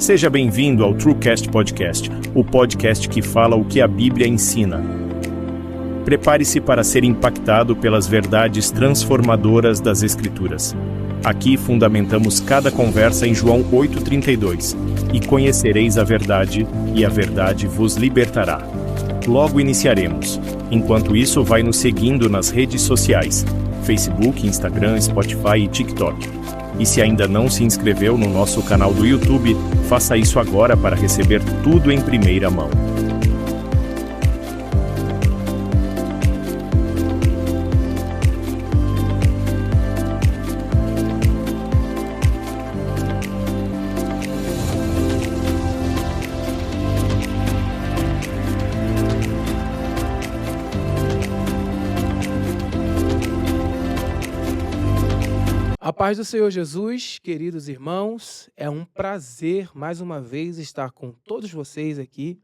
Seja bem-vindo ao TrueCast Podcast, o podcast que fala o que a Bíblia ensina. Prepare-se para ser impactado pelas verdades transformadoras das Escrituras. Aqui fundamentamos cada conversa em João 8,32. E conhecereis a verdade, e a verdade vos libertará. Logo iniciaremos. Enquanto isso, vai nos seguindo nas redes sociais: Facebook, Instagram, Spotify e TikTok. E se ainda não se inscreveu no nosso canal do YouTube, faça isso agora para receber tudo em primeira mão. A paz do Senhor Jesus, queridos irmãos, é um prazer mais uma vez estar com todos vocês aqui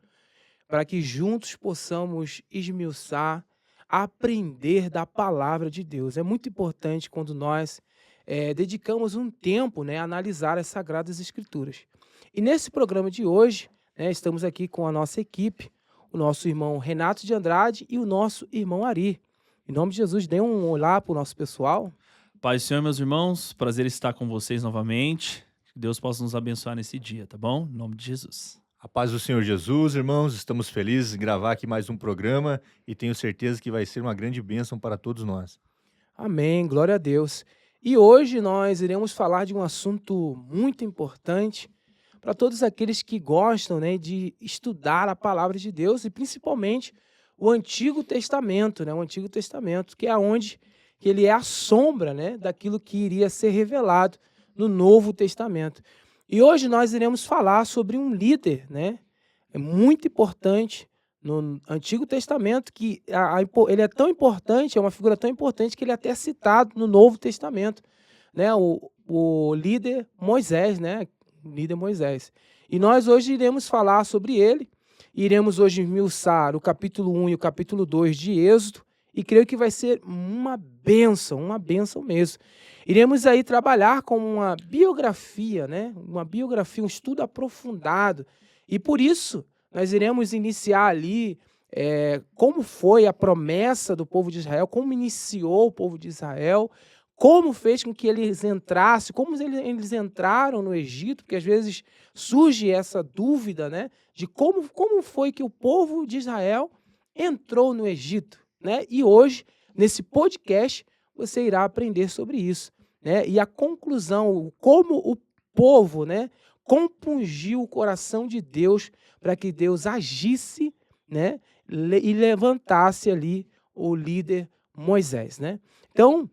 para que juntos possamos esmiuçar, aprender da palavra de Deus. É muito importante quando nós dedicamos um tempo, a analisar as Sagradas Escrituras. E nesse programa de hoje, estamos aqui com a nossa equipe, o nosso irmão Renato de Andrade e o nosso irmão Ari. Em nome de Jesus, dê um olá para o nosso pessoal. Paz do Senhor, meus irmãos, prazer estar com vocês novamente. Que Deus possa nos abençoar nesse dia, tá bom? Em nome de Jesus. A paz do Senhor Jesus, irmãos, estamos felizes em gravar aqui mais um programa e tenho certeza que vai ser uma grande bênção para todos nós. Amém, glória a Deus. E hoje nós iremos falar de um assunto muito importante para todos aqueles que gostam de estudar a palavra de Deus e principalmente o Antigo Testamento, o Antigo Testamento, que é onde que ele é a sombra daquilo que iria ser revelado no Novo Testamento. E hoje nós iremos falar sobre um líder, é muito importante no Antigo Testamento, que ele é tão importante, é uma figura tão importante que ele é até citado no Novo Testamento, o líder Moisés, o líder Moisés. E nós hoje iremos falar sobre ele, iremos hoje esmiuçar o capítulo 1 e o capítulo 2 de Êxodo, e creio que vai ser uma bênção mesmo. Iremos aí trabalhar com uma biografia, um estudo aprofundado. E por isso, nós iremos iniciar ali como foi a promessa do povo de Israel, como iniciou o povo de Israel, como fez com que eles entrassem, como eles entraram no Egito, porque às vezes surge essa dúvida, de como foi que o povo de Israel entrou no Egito. E hoje, nesse podcast, você irá aprender sobre isso. E a conclusão, como o povo compungiu o coração de Deus para que Deus agisse e levantasse ali o líder Moisés. Então,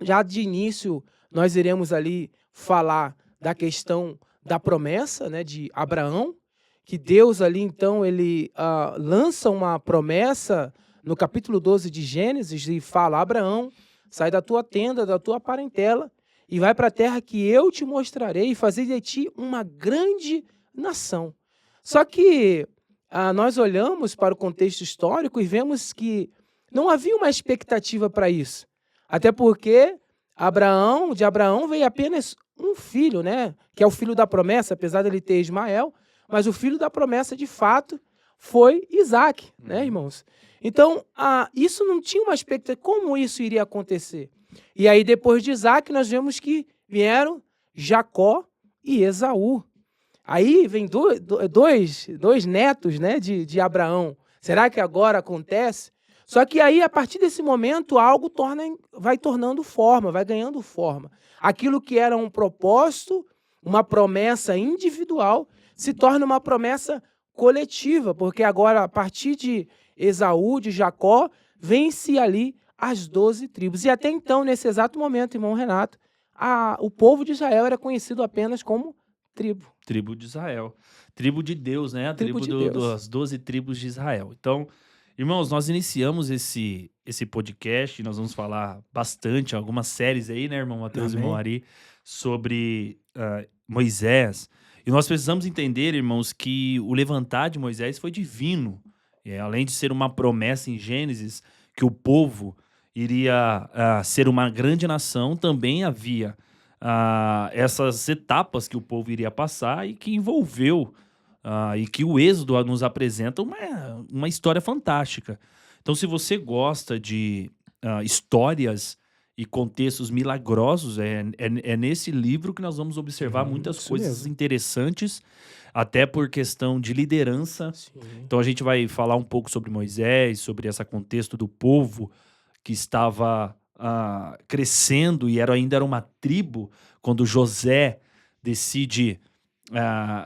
já de início, nós iremos ali falar da questão da promessa de Abraão, que Deus ali, então, ele lança uma promessa no capítulo 12 de Gênesis, e fala: Abraão, sai da tua tenda, da tua parentela, e vai para a terra que eu te mostrarei, e fazer de ti uma grande nação. Só que nós olhamos para o contexto histórico e vemos que não havia uma expectativa para isso. Até porque de Abraão veio apenas um filho, que é o filho da promessa, apesar de ele ter Ismael, mas o filho da promessa, de fato, foi Isaac, irmãos? Então, isso não tinha uma expectativa. Como isso iria acontecer? E aí, depois de Isaac, nós vemos que vieram Jacó e Esaú. Aí vem dois netos de Abraão. Será que agora acontece? Só que aí, a partir desse momento, algo vai tomando forma, vai ganhando forma. Aquilo que era um propósito, uma promessa individual, se torna uma promessa coletiva, porque agora, a partir de Esaú, de Jacó, vence ali as 12 tribos. E até então, nesse exato momento, irmão Renato, o povo de Israel era conhecido apenas como tribo. Tribo de Israel. Tribo de Deus, A tribo das 12 tribos de Israel. Então, irmãos, nós iniciamos esse podcast, nós vamos falar bastante, algumas séries aí, irmão Mateus e irmão Ari, sobre Moisés. E nós precisamos entender, irmãos, que o levantar de Moisés foi divino. Além de ser uma promessa em Gênesis, que o povo iria ser uma grande nação, também havia essas etapas que o povo iria passar e que envolveu, e que o Êxodo nos apresenta uma história fantástica. Então, se você gosta de histórias e contextos milagrosos, é nesse livro que nós vamos observar muitas coisas interessantes, até por questão de liderança. Sim. Então, a gente vai falar um pouco sobre Moisés, sobre esse contexto do povo que estava crescendo e ainda era uma tribo, quando José decide,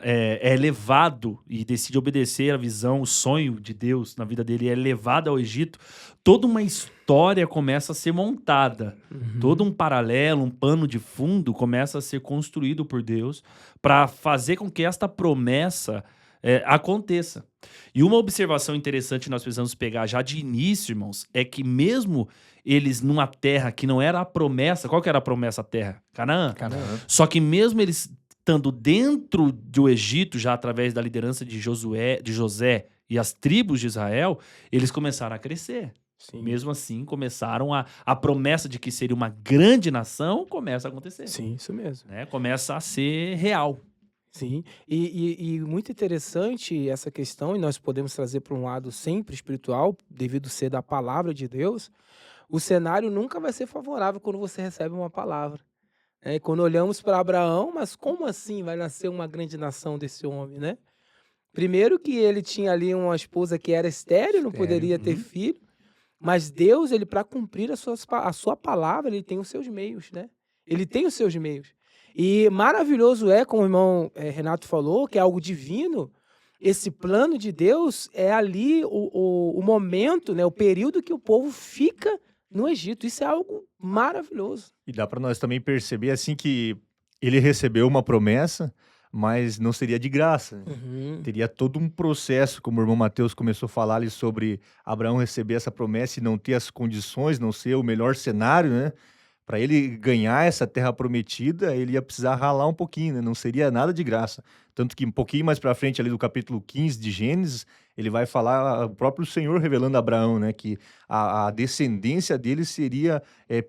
é levado e decide obedecer a visão, o sonho de Deus na vida dele, é levado ao Egito, toda uma história começa a ser montada, todo um paralelo, um pano de fundo começa a ser construído por Deus para fazer com que esta promessa aconteça. E uma observação interessante que nós precisamos pegar já de início, irmãos, é que mesmo eles numa terra que não era a promessa, qual que era a promessa? A terra? Canaã. Só que mesmo eles estando dentro do Egito, já através da liderança de José e as tribos de Israel, eles começaram a crescer. Sim. Mesmo assim, começaram a promessa de que seria uma grande nação começa a acontecer. Sim, isso mesmo. Né? Começa a ser real. Sim, e muito interessante essa questão, e nós podemos trazer para um lado sempre espiritual, devido ser da palavra de Deus. O cenário nunca vai ser favorável quando você recebe uma palavra. Quando olhamos para Abraão, mas como assim vai nascer uma grande nação desse homem, né? Primeiro que ele tinha ali uma esposa que era estéril, não poderia ter filho, mas Deus, ele para cumprir a sua palavra, ele tem os seus meios, né? Ele tem os seus meios. E maravilhoso como o irmão Renato falou, que é algo divino. Esse plano de Deus é ali o momento, né, o período que o povo fica no Egito. Isso é algo maravilhoso. E dá para nós também perceber assim que ele recebeu uma promessa, mas não seria de graça. Teria todo um processo, como o irmão Mateus começou a falar ali sobre Abraão receber essa promessa e não ter as condições, não ser o melhor cenário, né? Para ele ganhar essa terra prometida, ele ia precisar ralar um pouquinho, né? Não seria nada de graça. Tanto que um pouquinho mais para frente, ali do capítulo 15 de Gênesis, ele vai falar, o próprio Senhor revelando a Abraão, né? Que a descendência dele seria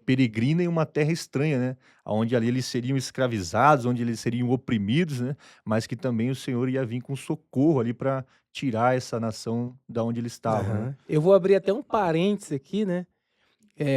peregrina em uma terra estranha, né? Onde ali eles seriam escravizados, onde eles seriam oprimidos, né? Mas que também o Senhor ia vir com socorro ali para tirar essa nação da onde ele estava. Né? Eu vou abrir até um parênteses aqui, né?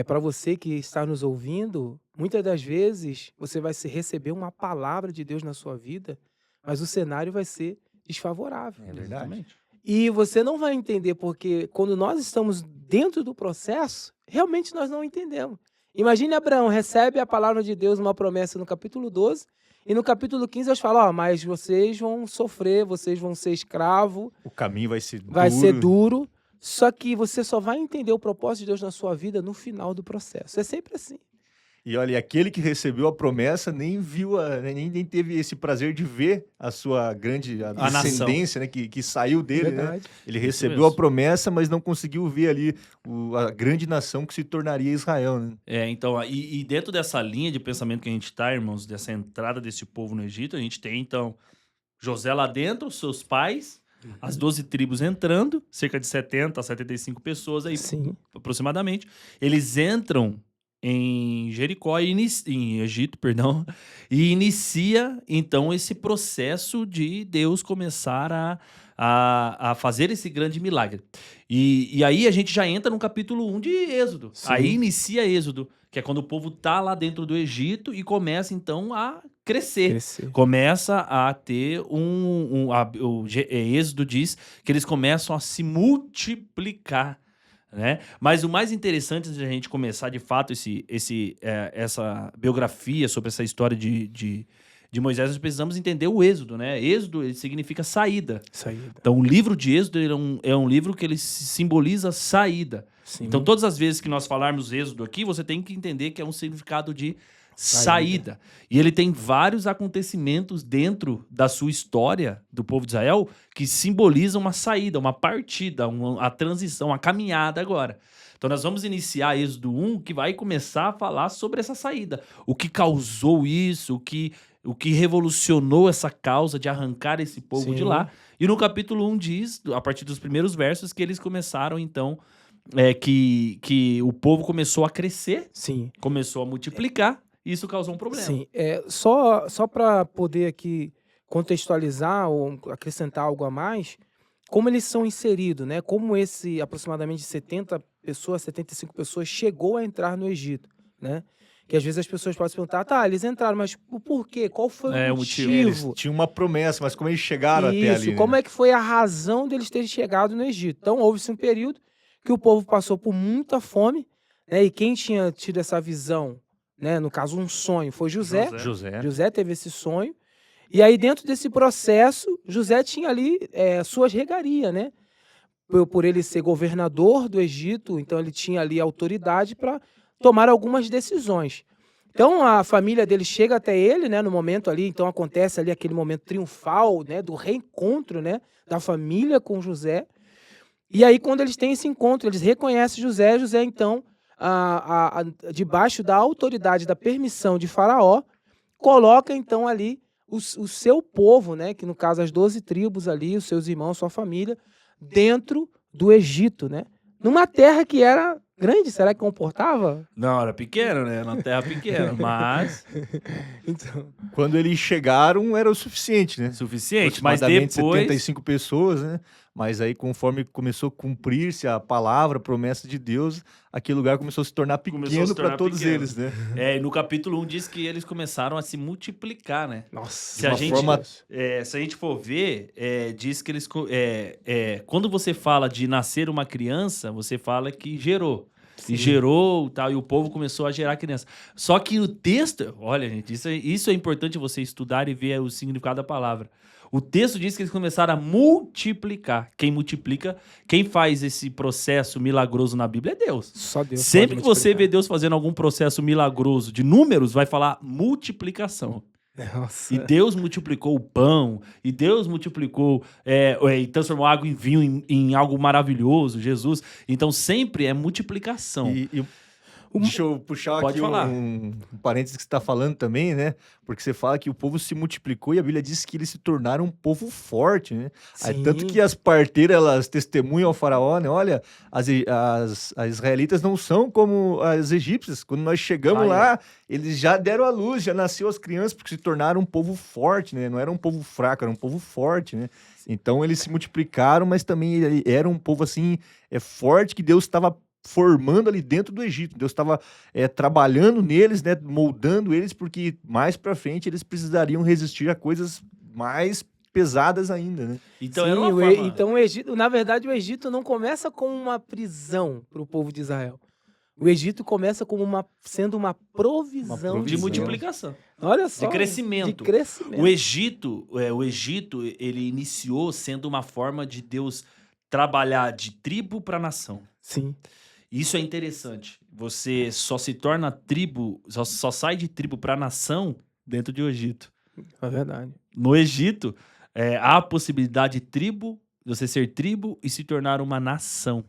Para você que está nos ouvindo, muitas das vezes você vai receber uma palavra de Deus na sua vida, mas o cenário vai ser desfavorável. É verdade. E você não vai entender, porque quando nós estamos dentro do processo, realmente nós não entendemos. Imagine Abraão recebe a palavra de Deus, uma promessa no capítulo 12, e no capítulo 15 Deus fala, mas vocês vão sofrer, vocês vão ser escravos. O caminho vai ser duro. Vai ser duro. Só que você só vai entender o propósito de Deus na sua vida no final do processo. É sempre assim. E olha, aquele que recebeu a promessa nem viu, nem teve esse prazer de ver a sua grande descendência, né, que saiu dele. Né? Ele recebeu a promessa, mas não conseguiu ver ali a grande nação que se tornaria Israel. Né? Então, e dentro dessa linha de pensamento que a gente está, irmãos, dessa entrada desse povo no Egito, a gente tem, então, José lá dentro, seus pais, as 12 tribos entrando, cerca de 70 a 75 pessoas aí, aproximadamente. Eles entram em Jericó, em Egito, e inicia, então, esse processo de Deus começar a fazer esse grande milagre. E aí a gente já entra no capítulo 1 de Êxodo. Sim. Aí inicia Êxodo, que é quando o povo está lá dentro do Egito e começa, então, a crescer. Começa a ter o Êxodo diz que eles começam a se multiplicar. Né? Mas o mais interessante de a gente começar, de fato, essa biografia sobre essa história de Moisés, nós precisamos entender o Êxodo, né? Êxodo, ele significa saída. Então, o livro de Êxodo é um livro que ele simboliza saída. Sim. Então, todas as vezes que nós falarmos Êxodo aqui, você tem que entender que é um significado de saída. E ele tem vários acontecimentos dentro da sua história do povo de Israel que simbolizam uma saída, uma partida, a transição, a caminhada agora. Então nós vamos iniciar Êxodo 1, que vai começar a falar sobre essa saída. O que causou isso, o que revolucionou essa causa de arrancar esse povo de lá. E no capítulo 1 diz, a partir dos primeiros versos, que eles começaram, então, que o povo começou a crescer, começou a multiplicar. e isso causou um problema. Sim, só para poder aqui contextualizar ou acrescentar algo a mais, como eles são inseridos, né? Como esse aproximadamente 70 pessoas, 75 pessoas chegou a entrar no Egito, né? Que às vezes as pessoas podem se perguntar, tá, eles entraram, mas o porquê? Qual foi o motivo? Eles tinham uma promessa, mas como eles chegaram até ali? Isso, como é que foi a razão deles terem chegado no Egito? Então, houve-se um período que o povo passou por muita fome, né? E quem tinha tido essa visão, né? No caso, um sonho, foi José. José teve esse sonho. E aí, dentro desse processo, José tinha ali suas regarias, né? Por ele ser governador do Egito, então ele tinha ali autoridade para tomar algumas decisões. Então, a família dele chega até ele, né, no momento ali, então acontece ali aquele momento triunfal, né, do reencontro, né, da família com José. E aí, quando eles têm esse encontro, eles reconhecem José, então, debaixo da autoridade, da permissão de Faraó, coloca então ali o seu povo, né, que no caso as 12 tribos ali, os seus irmãos, sua família, dentro do Egito, né? Numa terra que era grande, será que comportava? Não, era pequena, né? Uma terra pequena, mas... Então... Quando eles chegaram, era o suficiente, né? Suficiente, mas depois... 75 pessoas, né? Mas aí, conforme começou a cumprir-se a palavra, a promessa de Deus, aquele lugar começou a se tornar pequeno para todos eles, né? E no capítulo 1 diz que eles começaram a se multiplicar, né? Nossa, se a gente for ver, diz que eles... quando você fala de nascer uma criança, você fala que gerou. Sim. E gerou, tal, e o povo começou a gerar criança. Só que o texto... Olha, gente, isso é importante você estudar e ver o significado da palavra. O texto diz que eles começaram a multiplicar. Quem multiplica, quem faz esse processo milagroso na Bíblia é Deus. Só Deus. Sempre que você vê Deus fazendo algum processo milagroso de números, vai falar multiplicação. Nossa. E Deus multiplicou o pão, e Deus multiplicou e transformou água em vinho em algo maravilhoso, Jesus. Então sempre é multiplicação. Deixa eu puxar aqui um parênteses que você está falando também, né? Porque você fala que o povo se multiplicou e a Bíblia diz que eles se tornaram um povo forte, né? Aí, tanto que as parteiras, elas testemunham ao faraó, né? Olha, as israelitas não são como as egípcias. Quando nós chegamos lá, eles já deram à luz, já nasceu as crianças, porque se tornaram um povo forte, né? Não era um povo fraco, era um povo forte, né? Então, eles se multiplicaram, mas também era um povo, assim, forte, que Deus estava formando ali dentro do Egito. Deus estava trabalhando neles, né, moldando eles, porque mais para frente eles precisariam resistir a coisas mais pesadas ainda, né? Então, sim, então o Egito, na verdade, o Egito não começa como uma prisão para o povo de Israel. O Egito começa como sendo uma provisão de multiplicação. Olha só, de crescimento. O Egito, ele iniciou sendo uma forma de Deus trabalhar de tribo para nação. Sim. Isso é interessante. Você só se torna tribo, só sai de tribo para nação dentro do Egito. É verdade. No Egito, há a possibilidade de você ser tribo e se tornar uma nação.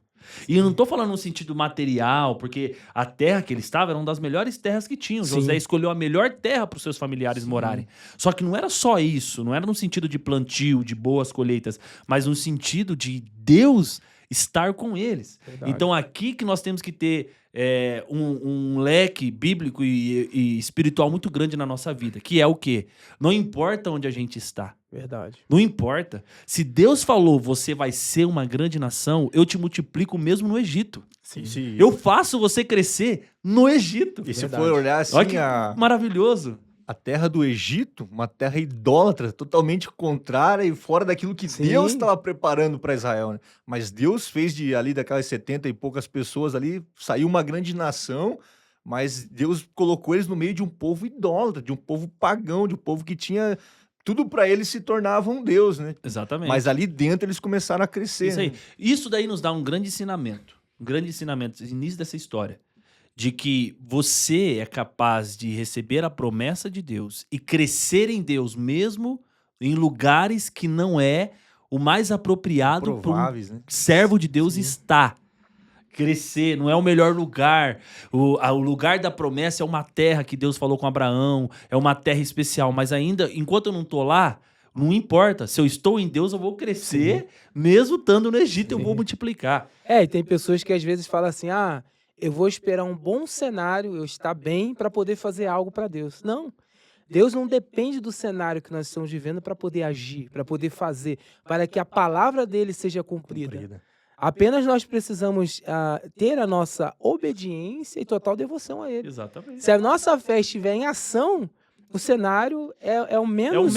E eu não estou falando no sentido material, porque a terra que ele estava era uma das melhores terras que tinham. José escolheu a melhor terra para os seus familiares morarem. Só que não era só isso, não era no sentido de plantio, de boas colheitas, mas no sentido de Deus estar com eles. Verdade. Então aqui que nós temos que ter um leque bíblico e espiritual muito grande na nossa vida, que é o quê? Não importa onde a gente está. Verdade. Não importa. Se Deus falou, você vai ser uma grande nação, eu te multiplico mesmo no Egito. Sim. Eu faço você crescer no Egito. E se for olhar assim... Olha que maravilhoso. A terra do Egito, uma terra idólatra, totalmente contrária e fora daquilo que Deus estava preparando para Israel, né? Mas Deus fez daquelas 70 e poucas pessoas ali, saiu uma grande nação, mas Deus colocou eles no meio de um povo idólatra, de um povo pagão, de um povo que tinha... Tudo para eles se tornava um Deus, né? Exatamente. Mas ali dentro eles começaram a crescer. Isso aí. Isso daí nos dá um grande ensinamento. Início dessa história. De que você é capaz de receber a promessa de Deus e crescer em Deus mesmo em lugares que não é o mais apropriado para um servo de Deus estar. Crescer, não é o melhor lugar. O lugar da promessa é uma terra que Deus falou com Abraão, é uma terra especial, mas ainda, enquanto eu não tô lá, não importa. Se eu estou em Deus, eu vou crescer, mesmo estando no Egito, eu vou multiplicar. E tem pessoas que às vezes falam assim, eu vou esperar um bom cenário, eu estar bem para poder fazer algo para Deus. Não. Deus não depende do cenário que nós estamos vivendo para poder agir, para poder fazer, para que a palavra dele seja cumprida. Apenas nós precisamos ter a nossa obediência e total devoção a ele. Exatamente. Se a nossa fé estiver em ação, o cenário é o menos...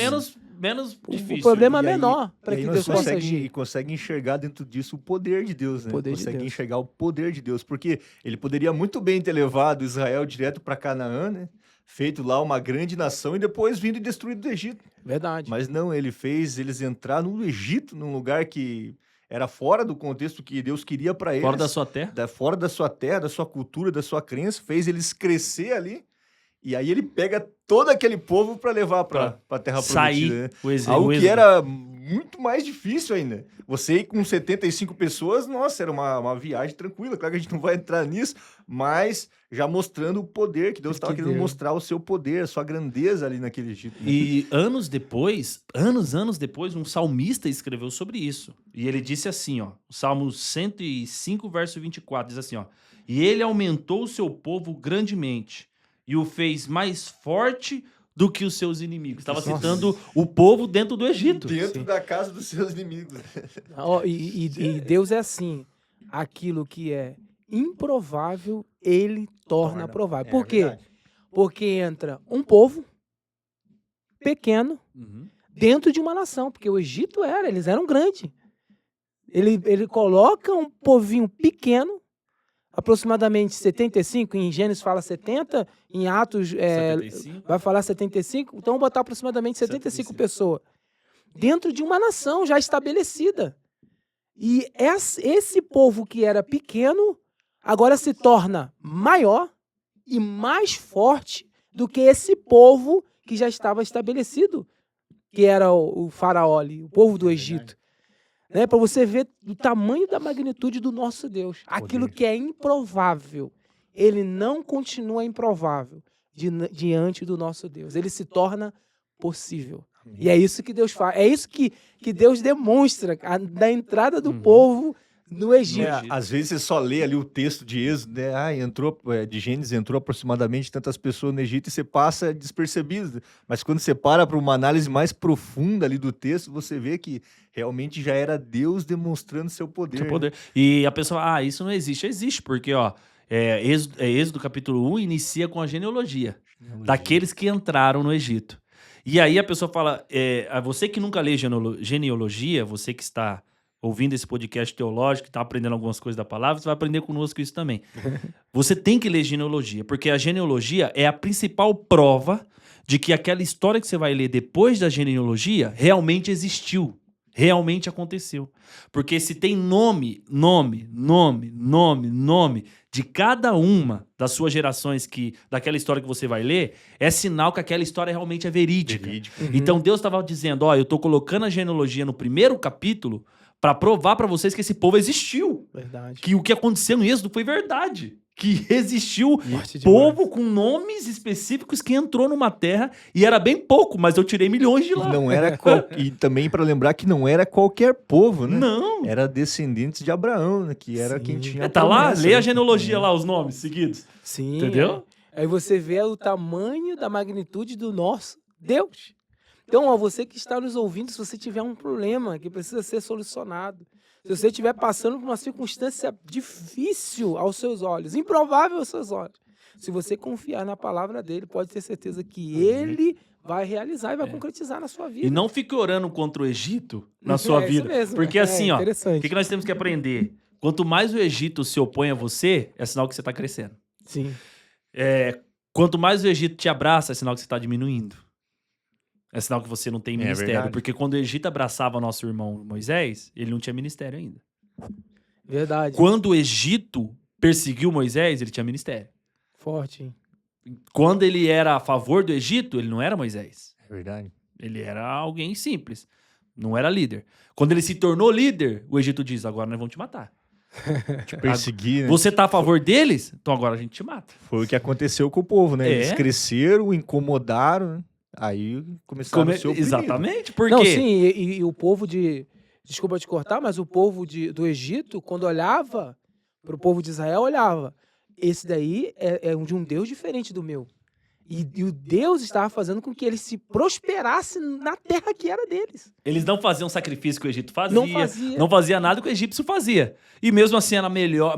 menos difícil. O problema é menor para que Deus possa agir. E consegue enxergar dentro disso o poder de Deus, né? Consegue enxergar o poder de Deus, porque ele poderia muito bem ter levado Israel direto para Canaã, né? Feito lá uma grande nação e depois vindo e destruído o Egito. Verdade. Mas não, ele fez eles entrar no Egito, num lugar que era fora do contexto que Deus queria para eles. Fora da sua terra. Fora da sua terra, da sua cultura, da sua crença, fez eles crescer ali. E aí ele pega todo aquele povo para levar para a terra prometida. Né? Algo que era muito mais difícil ainda. Você ir com 75 pessoas, nossa, era uma viagem tranquila. Claro que a gente não vai entrar nisso, mas já mostrando o poder que Deus estava querendo mostrar, o seu poder, a sua grandeza ali naquele Egito. Né? E anos depois, um salmista escreveu sobre isso. E ele disse assim, ó, o Salmo 105, verso 24, diz assim, ó, e ele aumentou o seu povo grandemente e o fez mais forte do que os seus inimigos. Estava citando o povo dentro do Egito. Dentro da casa dos seus inimigos. E Deus é assim. Aquilo que é improvável, ele torna provável. Por quê? Verdade. Porque entra um povo pequeno dentro de uma nação. Porque o Egito eles eram grandes. Ele coloca um povinho pequeno, aproximadamente 75, em Gênesis fala 70, em Atos vai falar 75, então vamos botar aproximadamente 75 pessoas. Dentro de uma nação já estabelecida. E esse povo que era pequeno, agora se torna maior e mais forte do que esse povo que já estava estabelecido, que era o faraó, o povo do Egito. Né, para você ver o tamanho da magnitude do nosso Deus. Aquilo que é improvável, ele não continua improvável diante do nosso Deus. Ele se torna possível. Amém. E é isso que Deus faz. É isso que Deus demonstra da entrada do povo no Egito. Às vezes você só lê ali o texto de Êxodo, né? De Gênesis entrou aproximadamente tantas pessoas no Egito e você passa despercebido. Mas quando você para uma análise mais profunda ali do texto, você vê que realmente já era Deus demonstrando seu poder. Seu poder. Né? E a pessoa, isso não existe. Existe, porque Êxodo capítulo 1 inicia com a genealogia daqueles que entraram no Egito. E aí a pessoa fala, você que nunca lê genealogia, você que está ouvindo esse podcast teológico, está aprendendo algumas coisas da palavra, você vai aprender conosco isso também. Você tem que ler genealogia, porque a genealogia é a principal prova de que aquela história que você vai ler depois da genealogia realmente existiu, realmente aconteceu. Porque se tem nome de cada uma das suas gerações daquela história que você vai ler, é sinal que aquela história realmente é verídica. Então Deus estava dizendo, eu estou colocando a genealogia no primeiro capítulo para provar para vocês que esse povo existiu. Verdade. Que o que aconteceu no Êxodo foi verdade. Que existiu povo com nomes específicos que entrou numa terra e era bem pouco, mas eu tirei milhões de lá. Não era e também para lembrar que não era qualquer povo, né? Não. Era descendentes de Abraão, né? Que era quem tinha tá lá, lê a genealogia lá, os nomes seguidos. Sim. Entendeu? Aí você vê o tamanho da magnitude do nosso Deus. Então, você que está nos ouvindo, se você tiver um problema que precisa ser solucionado, se você estiver passando por uma circunstância difícil aos seus olhos, improvável aos seus olhos, se você confiar na palavra dele, pode ter certeza que ele vai realizar e vai concretizar na sua vida. E não fique orando contra o Egito na sua vida. Isso mesmo. Porque assim, o que nós temos que aprender? Quanto mais o Egito se opõe a você, é sinal que você está crescendo. Sim. Quanto mais o Egito te abraça, é sinal que você está diminuindo. É sinal que você não tem ministério. Porque quando o Egito abraçava nosso irmão Moisés, ele não tinha ministério ainda. Verdade. Quando o Egito perseguiu Moisés, ele tinha ministério. Forte, hein? Quando ele era a favor do Egito, ele não era Moisés. É verdade. Ele era alguém simples. Não era líder. Quando ele se tornou líder, o Egito diz, agora nós vamos te matar. Te perseguir, né? Você tá a favor deles? Então agora a gente te mata. Foi o que aconteceu com o povo, né? Eles cresceram, incomodaram, né? Aí começaram a ser oprimidos. Exatamente, porque... Não, sim, e o povo desculpa te cortar, mas o povo do Egito, quando olhava para o povo de Israel, olhava. esse daí é de um Deus diferente do meu. E o Deus estava fazendo com que eles se prosperassem na terra que era deles. Eles não faziam sacrifício que o Egito fazia. Não fazia nada que o egípcio fazia. E mesmo assim era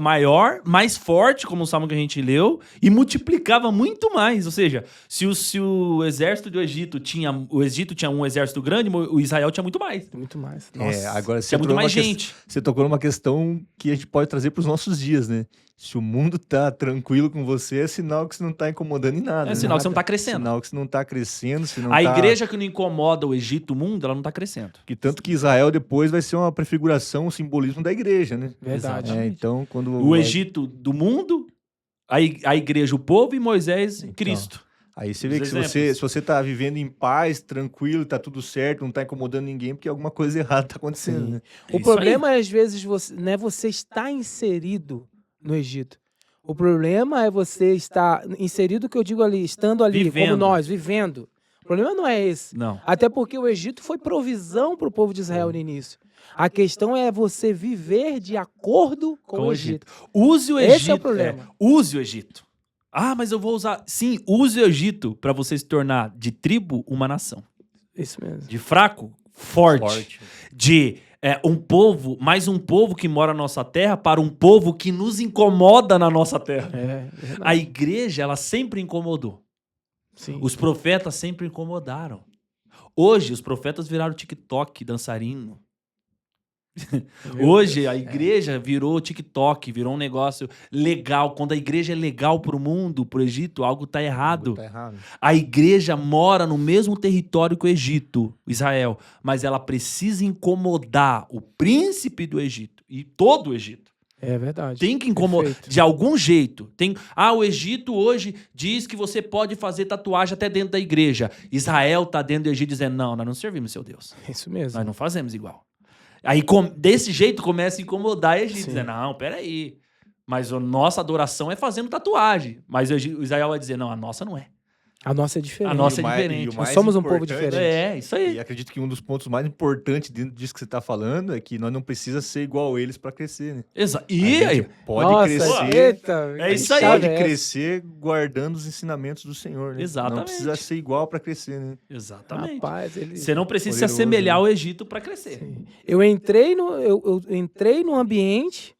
maior, mais forte, como o salmo que a gente leu, e multiplicava muito mais. Ou seja, se o exército do Egito tinha... O Egito tinha um exército grande, o Israel tinha muito mais. Muito mais. Nossa, agora tinha muito mais gente. Você tocou numa questão que a gente pode trazer para os nossos dias, né? Se o mundo tá tranquilo com você, é sinal que você não tá incomodando em nada. É sinal que você não tá crescendo. Sinal que você não tá crescendo. Igreja que não incomoda o Egito, o mundo, ela não tá crescendo. Que tanto que Israel depois vai ser uma prefiguração, um simbolismo da igreja, né? Verdade. Então, quando o Egito do mundo, a igreja, o povo, e Moisés, Cristo. Aí você vê que se você tá vivendo em paz, tranquilo, tá tudo certo, não tá incomodando ninguém, porque alguma coisa errada tá acontecendo, né? O problema é, às vezes, você está inserido no Egito. O problema é você estar inserido, que eu digo ali, estando ali, como nós, vivendo. O problema não é esse. Não. Até porque o Egito foi provisão para o povo de Israel no início. A questão é você viver de acordo com o Egito. Use o Egito. Esse é o problema. Use o Egito. Ah, mas eu vou usar... Sim, use o Egito para você se tornar de tribo uma nação. Isso mesmo. De fraco, forte. De... um povo, mais um povo que mora na nossa terra para um povo que nos incomoda na nossa terra. A igreja, ela sempre incomodou. Sim. Os profetas sempre incomodaram. Hoje, os profetas viraram TikTok, dançarino. Hoje, a igreja virou TikTok, virou um negócio legal. Quando a igreja é legal pro mundo, pro Egito, algo tá errado. A igreja mora no mesmo território que o Egito, Israel, mas ela precisa incomodar o príncipe do Egito e todo o Egito. É verdade. Tem que incomodar de algum jeito. O Egito hoje diz que você pode fazer tatuagem até dentro da igreja. Israel tá dentro do Egito dizendo, não, nós não servimos seu Deus. Isso mesmo. Nós não fazemos igual. Aí, desse jeito, começa a incomodar o Egito. Dizer, não, peraí. Mas a nossa adoração é fazendo tatuagem. Mas o Israel vai dizer, não, a nossa não é. A nossa é diferente. A nossa é diferente. Nós somos um povo diferente. É, isso aí. E acredito que um dos pontos mais importantes dentro disso que você está falando é que nós não precisamos ser igual a eles para crescer, né? Exato. E aí? Pode crescer. Eita, é isso aí. Pode crescer guardando os ensinamentos do Senhor, né? Exatamente. Não precisa ser igual para crescer, né? Exatamente. Rapaz, você não precisa se assemelhar ao Egito para crescer. Sim. Eu entrei no ambiente,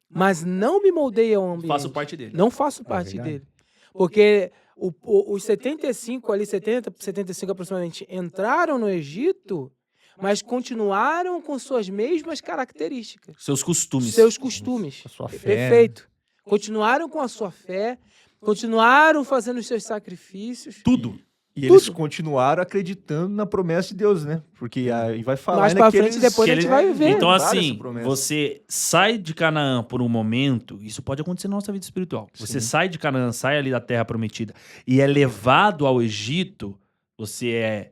mas não me moldei ao ambiente. Faço parte dele. Não faço parte dele. Porque os 75 ali, 75 aproximadamente, entraram no Egito, mas continuaram com suas mesmas características. Seus costumes. A sua fé. Perfeito. Continuaram com a sua fé, continuaram fazendo os seus sacrifícios. Tudo. E eles continuaram acreditando na promessa de Deus, né? Porque aí vai falar... Mais pra frente, depois a gente vai ver. Então, assim, você sai de Canaã por um momento, isso pode acontecer na nossa vida espiritual. Sim. Você sai de Canaã, sai ali da terra prometida e é levado ao Egito, você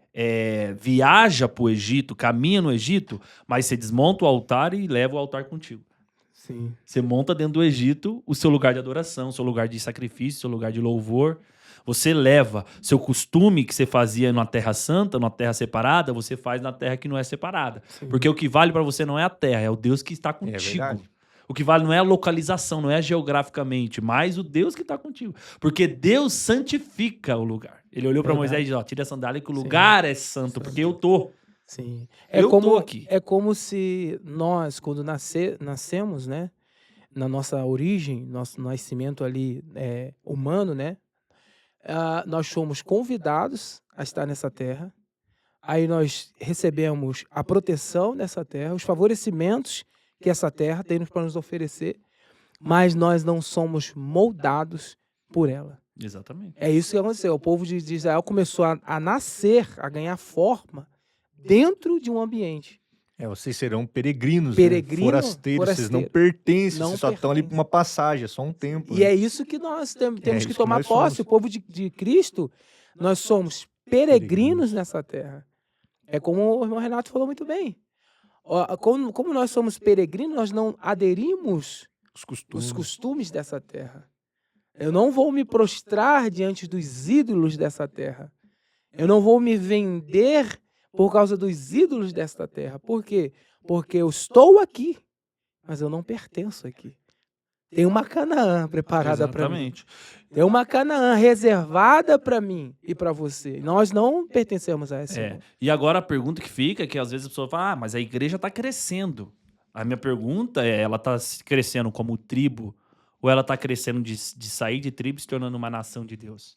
viaja pro Egito, caminha no Egito, mas você desmonta o altar e leva o altar contigo. Sim. Você monta dentro do Egito o seu lugar de adoração, o seu lugar de sacrifício, o seu lugar de louvor. Você leva seu costume que você fazia na terra santa, na terra separada, você faz na terra que não é separada. Sim. Porque o que vale para você não é a terra, é o Deus que está contigo. O que vale não é a localização, não é geograficamente, mas o Deus que está contigo. Porque Deus santifica o lugar. Ele olhou para Moisés e disse, tira a sandália que o lugar é santo, porque eu tô. Sim. Tô aqui. É como se nós, quando nascemos, né, na nossa origem, nosso nascimento ali humano, né, nós somos convidados a estar nessa terra, aí nós recebemos a proteção dessa terra, os favorecimentos que essa terra tem para nos oferecer, mas nós não somos moldados por ela. Exatamente. É isso que aconteceu. O povo de Israel começou a nascer, a ganhar forma dentro de um ambiente. Vocês serão peregrinos, forasteiros, vocês não pertencem, vocês só estão ali por uma passagem, é só um tempo. E é isso que nós temos que tomar posse. O povo de Cristo, nós somos peregrinos nessa terra. É como o irmão Renato falou muito bem. Como nós somos peregrinos, nós não aderimos os costumes dessa terra. Eu não vou me prostrar diante dos ídolos dessa terra. Eu não vou me vender por causa dos ídolos desta terra. Por quê? Porque eu estou aqui, mas eu não pertenço aqui. tem uma Canaã preparada para mim. Exatamente. Tem uma Canaã reservada para mim e para você. Nós não pertencemos a essa. E agora a pergunta que fica é que às vezes a pessoa fala, mas a igreja está crescendo. A minha pergunta é, ela está crescendo como tribo ou ela está crescendo de sair de tribo e se tornando uma nação de Deus?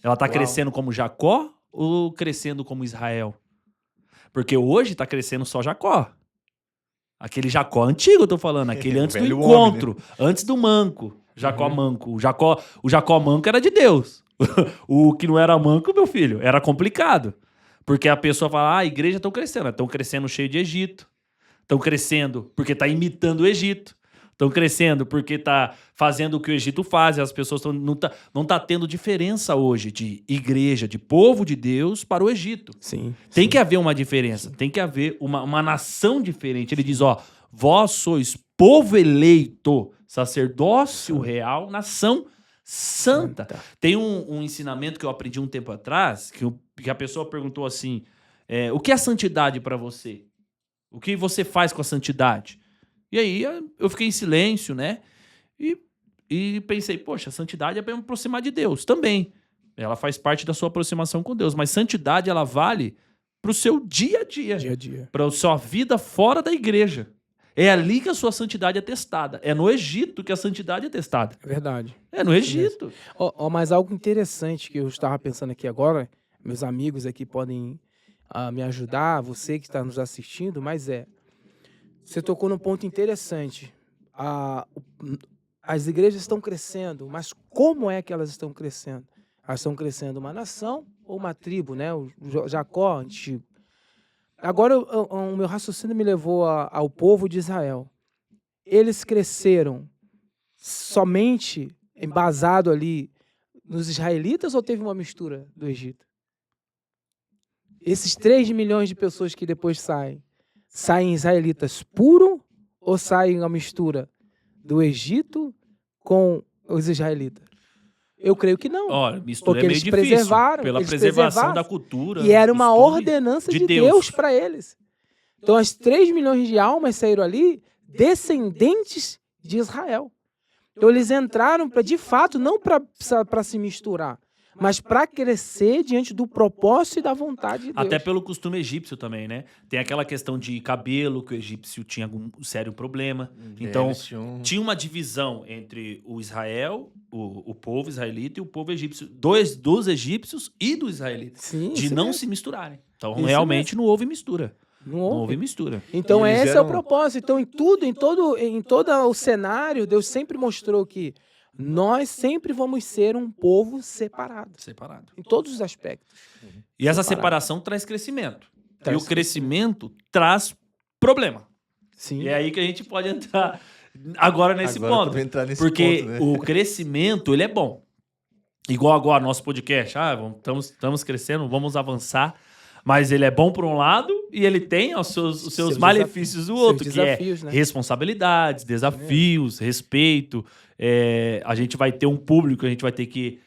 Ela está crescendo como Jacó ou crescendo como Israel? Porque hoje está crescendo só Jacó. Aquele Jacó antigo, eu tô falando. Aquele antes do encontro. Homem, né? Antes do manco. Jacó manco. O Jacó manco era de Deus. O que não era manco, meu filho, era complicado. Porque a pessoa fala, a igreja estão crescendo. Estão crescendo cheio de Egito. Estão crescendo porque está imitando o Egito. Estão crescendo porque está fazendo o que o Egito faz. E as pessoas não tá tendo diferença hoje de igreja, de povo de Deus para o Egito. Sim. Tem que haver uma diferença. Tem que haver uma nação diferente. Ele diz, vós sois povo eleito, sacerdócio real, nação santa. Tem um ensinamento que eu aprendi um tempo atrás, que a pessoa perguntou assim, o que é santidade para você? O que você faz com a santidade? E aí eu fiquei em silêncio, né? E pensei, poxa, a santidade é para me aproximar de Deus também. Ela faz parte da sua aproximação com Deus. Mas santidade, ela vale para o seu dia a dia. Para a sua vida fora da igreja. É ali que a sua santidade é testada. É no Egito que a santidade é testada. É verdade. É no Egito. Mas algo interessante que eu estava pensando aqui agora, meus amigos aqui podem me ajudar, você que está nos assistindo, mas você tocou num ponto interessante. As igrejas estão crescendo, mas como é que elas estão crescendo? Elas estão crescendo uma nação ou uma tribo, né? O Jacó antigo. Agora, o meu raciocínio me levou ao povo de Israel. Eles cresceram somente embasado ali nos israelitas ou teve uma mistura do Egito? Esses 3 milhões de pessoas que depois saem israelitas puro ou saem uma mistura do Egito com os israelitas? Eu creio que não. Mistura porque é meio eles difícil. Preservaram. Pela preservação da cultura. E era uma ordenança de Deus para eles. Então, as 3 milhões de almas saíram ali descendentes de Israel. Então, eles entraram, de fato, não para se misturar, mas para crescer diante do propósito e da vontade de Deus. Até pelo costume egípcio também, né? Tem aquela questão de cabelo, que o egípcio tinha algum sério problema. Então, tinha uma divisão entre o Israel, o povo israelita, e o povo egípcio. Dos egípcios e dos israelitas. Sim, de não se misturarem. Então, realmente, não houve mistura. Não houve mistura. Então, esse é o propósito. Então, em todo o cenário, Deus sempre mostrou que nós sempre vamos ser um povo separado. Em todos os aspectos. E essa separação traz crescimento. E o crescimento traz problema. Sim. E é aí que a gente pode entrar agora nesse ponto. Porque ponto, né? O crescimento, ele é bom. Igual agora, nosso podcast. Estamos crescendo, vamos avançar. Mas ele é bom por um lado e ele tem os seus malefícios do outro, que desafios, né? Responsabilidades, desafios, respeito. A gente vai ter um público, a gente vai ter que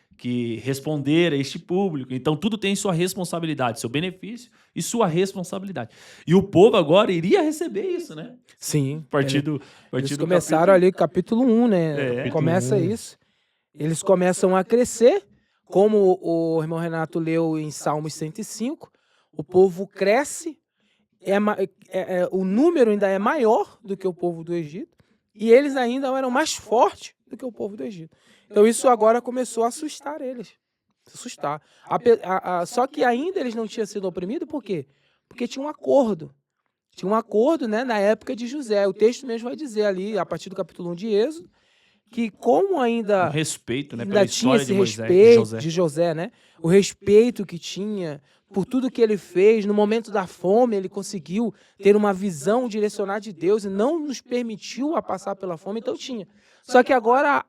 responder a este público. Então, tudo tem sua responsabilidade, seu benefício e sua responsabilidade. E o povo agora iria receber isso, né? Sim. Eles começaram ali capítulo 1, né? Começa isso. Eles começam a crescer, como o irmão Renato leu em Salmos 105. O povo cresce, o número ainda é maior do que o povo do Egito, e eles ainda eram mais fortes do que o povo do Egito. Então isso agora começou a assustar eles. Só que ainda eles não tinham sido oprimidos, por quê? Porque tinha um acordo. Tinha um acordo, né, na época de José. O texto mesmo vai dizer ali, a partir do capítulo 1 de Êxodo, que como ainda... O respeito, né, pela história de respeito de José, né? O respeito que tinha por tudo que ele fez. No momento da fome, ele conseguiu ter uma visão direcionada de Deus e não nos permitiu a passar pela fome, então tinha. Só que agora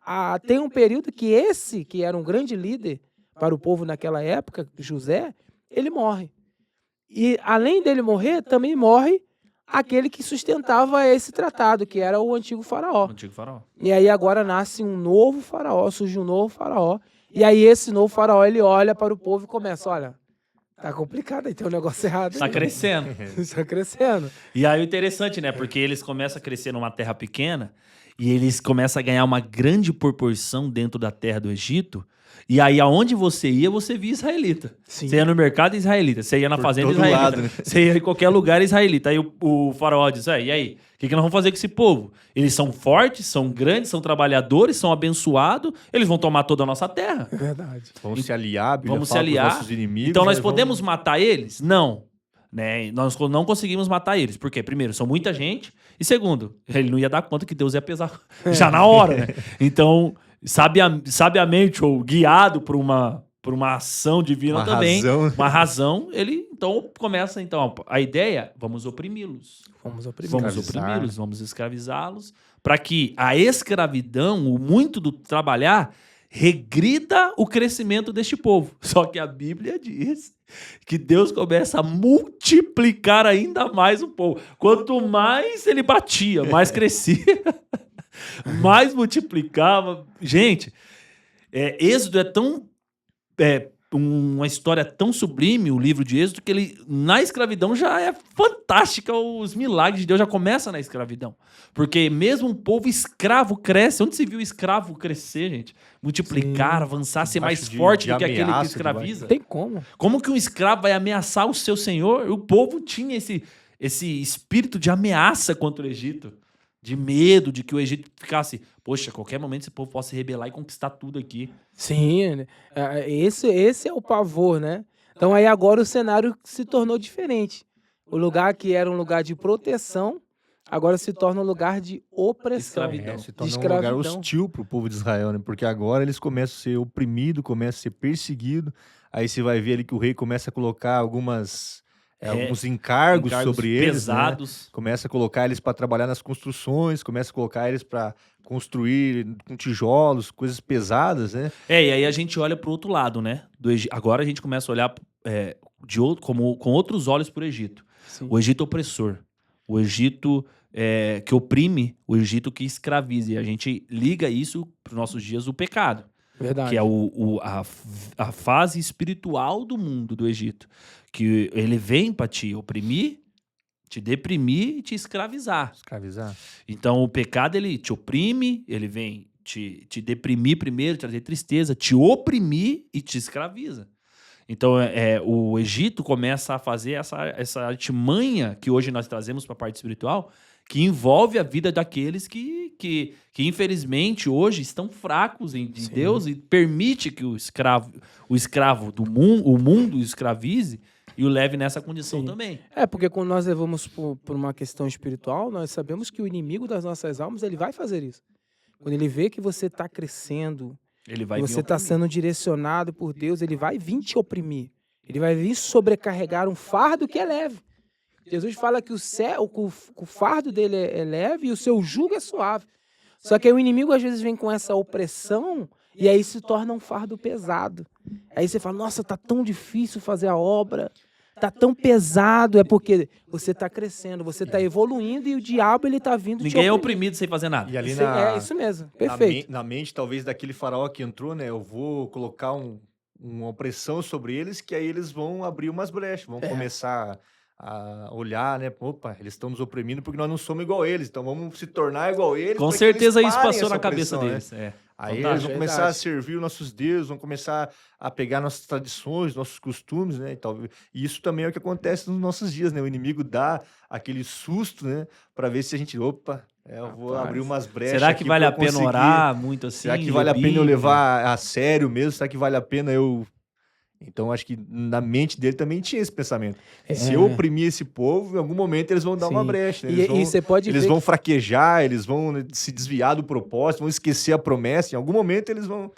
tem um período que era um grande líder para o povo naquela época, José, ele morre. E além dele morrer, também morre aquele que sustentava esse tratado, que era o antigo faraó. E aí agora nasce um novo faraó, surge um novo faraó. E aí esse novo faraó, ele olha para o povo e começa, olha, tá complicado, aí tem um negócio errado. Tá crescendo. Está crescendo. E aí o interessante, né? Porque eles começam a crescer numa terra pequena e eles começam a ganhar uma grande proporção dentro da terra do Egito. E aí, aonde você ia, você via israelita. Sim. Você ia no mercado, israelita. Você ia na fazenda, israelita. Lado, né? Você ia em qualquer lugar, israelita. Aí o faraó diz, e aí? O que nós vamos fazer com esse povo? Eles são fortes, são grandes, são trabalhadores, são abençoados. Eles vão tomar toda a nossa terra. É verdade. Vamos se aliar, vamos se aliar. Nossos inimigos. Então, nós podemos matar eles? Não. Né? Nós não conseguimos matar eles. Por quê? Primeiro, são muita gente. E segundo, ele não ia dar conta que Deus ia pesar já na hora, né? Então... sabiamente ou guiado por uma ação divina também, uma razão, ele então começa a ideia, vamos oprimi-los. Vamos escravizá-los, para que a escravidão, o muito do trabalhar, regrida o crescimento deste povo. Só que a Bíblia diz que Deus começa a multiplicar ainda mais o povo. Quanto mais ele batia, mais crescia. Mais multiplicava. Gente, Êxodo é tão... uma história tão sublime, o livro de Êxodo, que ele, na escravidão, já é fantástica. Os milagres de Deus já começam na escravidão. Porque mesmo um povo escravo cresce. Onde se viu escravo crescer, gente? Multiplicar, avançar, ser mais forte do que aquele que escraviza. Tem como. Como que um escravo vai ameaçar o seu senhor? O povo tinha esse espírito de ameaça contra o Egito. De medo de que o Egito ficasse... Poxa, a qualquer momento esse povo possa se rebelar e conquistar tudo aqui. Sim, esse é o pavor, né? Então aí agora o cenário se tornou diferente. O lugar que era um lugar de proteção, agora se torna um lugar de opressão. Escravidão. Se torna um lugar hostil para o povo de Israel, né? Porque agora eles começam a ser oprimidos, começam a ser perseguidos. Aí você vai ver ali que o rei começa a colocar alguns encargos sobre eles, pesados. Né? Começa a colocar eles para trabalhar nas construções, começa a colocar eles para construir com tijolos, coisas pesadas, né? E aí a gente olha para o outro lado, né? Agora a gente começa a olhar com outros olhos para o Egito. Sim. O Egito opressor, o Egito que oprime, o Egito que escraviza. E a gente liga isso para os nossos dias, o pecado. Verdade. Que é a fase espiritual do mundo do Egito. Que ele vem para te oprimir, te deprimir e te escravizar. Então o pecado, ele te oprime, ele vem te deprimir primeiro, trazer tristeza, te oprimir e te escraviza. Então o Egito começa a fazer essa artimanha que hoje nós trazemos para a parte espiritual, que envolve a vida daqueles que infelizmente hoje estão fracos em Deus e permite que o escravo do mundo, o mundo escravize e o leve nessa condição também. Porque quando nós levamos por uma questão espiritual, nós sabemos que o inimigo das nossas almas, ele vai fazer isso. Quando ele vê que você está crescendo, você está sendo direcionado por Deus, ele vai vir te oprimir. Ele vai vir sobrecarregar um fardo que é leve. Jesus fala que o fardo dele é leve e o seu jugo é suave. Só que aí o inimigo às vezes vem com essa opressão e aí se torna um fardo pesado. Aí você fala, nossa, tá tão difícil fazer a obra, tá tão pesado. É porque você está crescendo, você está evoluindo e o diabo ele tá vindo te oprimir. Ninguém é oprimido sem fazer nada. E ali é isso mesmo, perfeito. Na mente talvez daquele faraó que entrou, né? Eu vou colocar uma opressão sobre eles que aí eles vão abrir umas brechas, vão começar a olhar, né? Opa, eles estão nos oprimindo porque nós não somos igual a eles, então vamos se tornar igual a eles. Com certeza isso passou na cabeça deles. Né? Aí eles vão começar a servir os nossos deuses, vão começar a pegar nossas tradições, nossos costumes, né? E isso também é o que acontece nos nossos dias, né? O inimigo dá aquele susto, né? Para ver se a gente, eu vou abrir umas brechas. Será que vale a pena orar muito assim? Será que vale a pena eu levar a sério mesmo? Será que vale a pena eu... Então, acho que na mente dele também tinha esse pensamento. Se eu oprimir esse povo, em algum momento eles vão dar uma brecha. Né? Eles vão fraquejar, eles vão se desviar do propósito, vão esquecer a promessa. Em algum momento eles vão...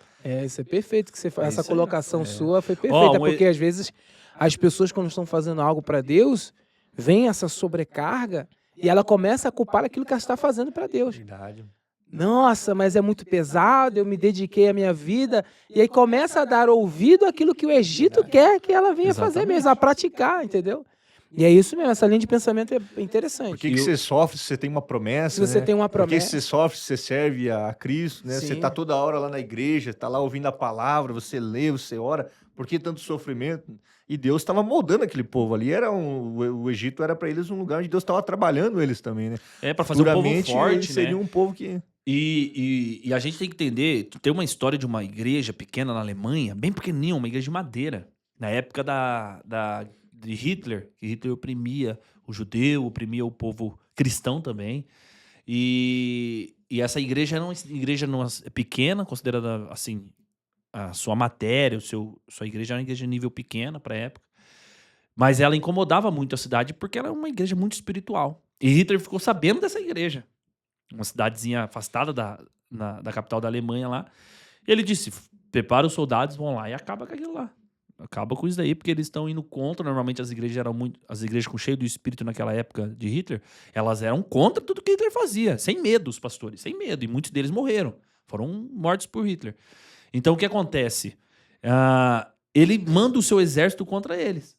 Isso é perfeito que você faz. Essa colocação sua foi perfeita, porque às vezes as pessoas, quando estão fazendo algo para Deus, vem essa sobrecarga e ela começa a culpar aquilo que ela está fazendo para Deus. Verdade. Nossa, mas é muito pesado, eu me dediquei à minha vida. E aí começa a dar ouvido àquilo que o Egito quer que ela venha fazer mesmo, a praticar, entendeu? E é isso mesmo, essa linha de pensamento é interessante. Por que você sofre se você tem uma promessa? Se você tem uma promessa. Por que você sofre se você serve a Cristo? Né? Você está toda hora lá na igreja, está lá ouvindo a palavra, você lê, você ora. Por que tanto sofrimento? E Deus estava moldando aquele povo ali. O Egito era para eles um lugar onde Deus estava trabalhando eles também, né? Para fazer um povo forte, seria um povo que... E a gente tem que entender, tem uma história de uma igreja pequena na Alemanha, bem pequenininha, uma igreja de madeira, na época de Hitler, que Hitler oprimia o judeu, oprimia o povo cristão também. E essa igreja era uma igreja pequena, considerada assim, a sua matéria, sua igreja era uma igreja de nível pequena para a época. Mas ela incomodava muito a cidade porque ela era uma igreja muito espiritual. E Hitler ficou sabendo dessa igreja. Uma cidadezinha afastada da capital da Alemanha lá. E ele disse, prepara os soldados, vão lá e acaba com aquilo lá. Acaba com isso daí, porque eles estão indo contra. Normalmente as igrejas com cheio do espírito naquela época de Hitler, elas eram contra tudo que Hitler fazia. Sem medo, os pastores, sem medo. E muitos deles morreram. Foram mortos por Hitler. Então o que acontece? Ele manda o seu exército contra eles.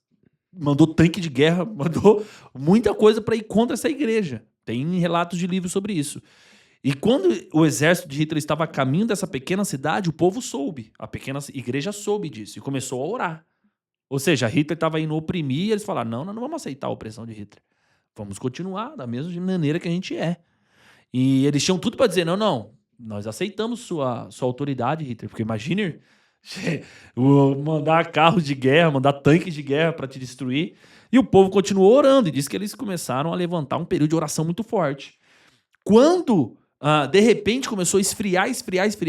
Mandou tanque de guerra, mandou muita coisa para ir contra essa igreja. Tem relatos de livros sobre isso. E quando o exército de Hitler estava a caminho dessa pequena cidade, o povo soube. A pequena igreja soube disso e começou a orar. Ou seja, Hitler estava indo oprimir e eles falaram, não vamos aceitar a opressão de Hitler. Vamos continuar da mesma maneira que a gente é. E eles tinham tudo para dizer, não, nós aceitamos sua autoridade, Hitler. Porque imagine mandar carros de guerra, mandar tanques de guerra para te destruir. E o povo continuou orando e disse que eles começaram a levantar um período de oração muito forte. Quando, de repente, começou a esfriar,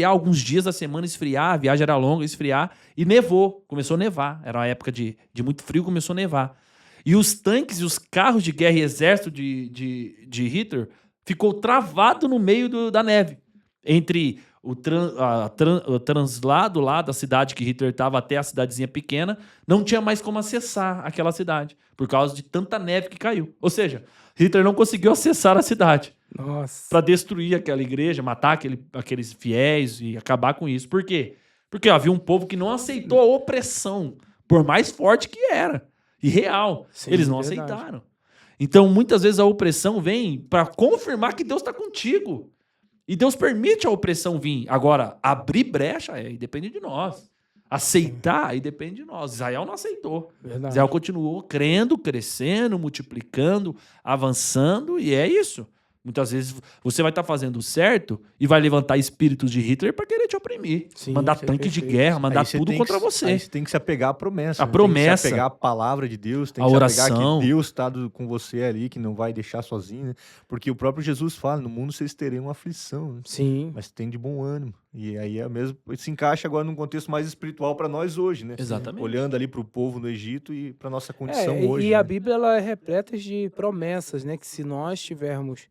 alguns dias da semana esfriar, a viagem era longa, esfriar, e nevou, começou a nevar. Era uma época de muito frio, começou a nevar. E os tanques e os carros de guerra e exército de Hitler ficou travado no meio da neve. Entre o translado lá da cidade que Hitler estava até a cidadezinha pequena, não tinha mais como acessar aquela cidade, por causa de tanta neve que caiu. Ou seja, Hitler não conseguiu acessar a cidade para destruir aquela igreja, matar aqueles fiéis e acabar com isso. Por quê? Porque havia um povo que não aceitou a opressão, por mais forte que era, e real. Sim, eles não aceitaram. Então, muitas vezes a opressão vem para confirmar que Deus está contigo. E Deus permite a opressão vir. Agora, abrir brecha, aí depende de nós. Aceitar, aí depende de nós. Israel não aceitou. Verdade. Israel continuou crendo, crescendo, multiplicando, avançando, e é isso. Muitas vezes você vai estar fazendo certo e vai levantar espíritos de Hitler para querer te oprimir. Sim, mandar tanque de guerra, mandar tudo contra você. Aí você tem que se apegar à promessa. A promessa. Tem que se apegar à palavra de Deus. Tem que se oração. apegar que Deus está com você ali, que não vai deixar sozinho. Né? Porque o próprio Jesus fala, no mundo vocês terem uma aflição. Né? Sim. Mas tem de bom ânimo. E aí é mesmo, se encaixa agora num contexto mais espiritual para nós hoje, né? Exatamente. Olhando ali para o povo no Egito e para nossa condição hoje. E a Bíblia ela é repleta de promessas, né? Que se nós tivermos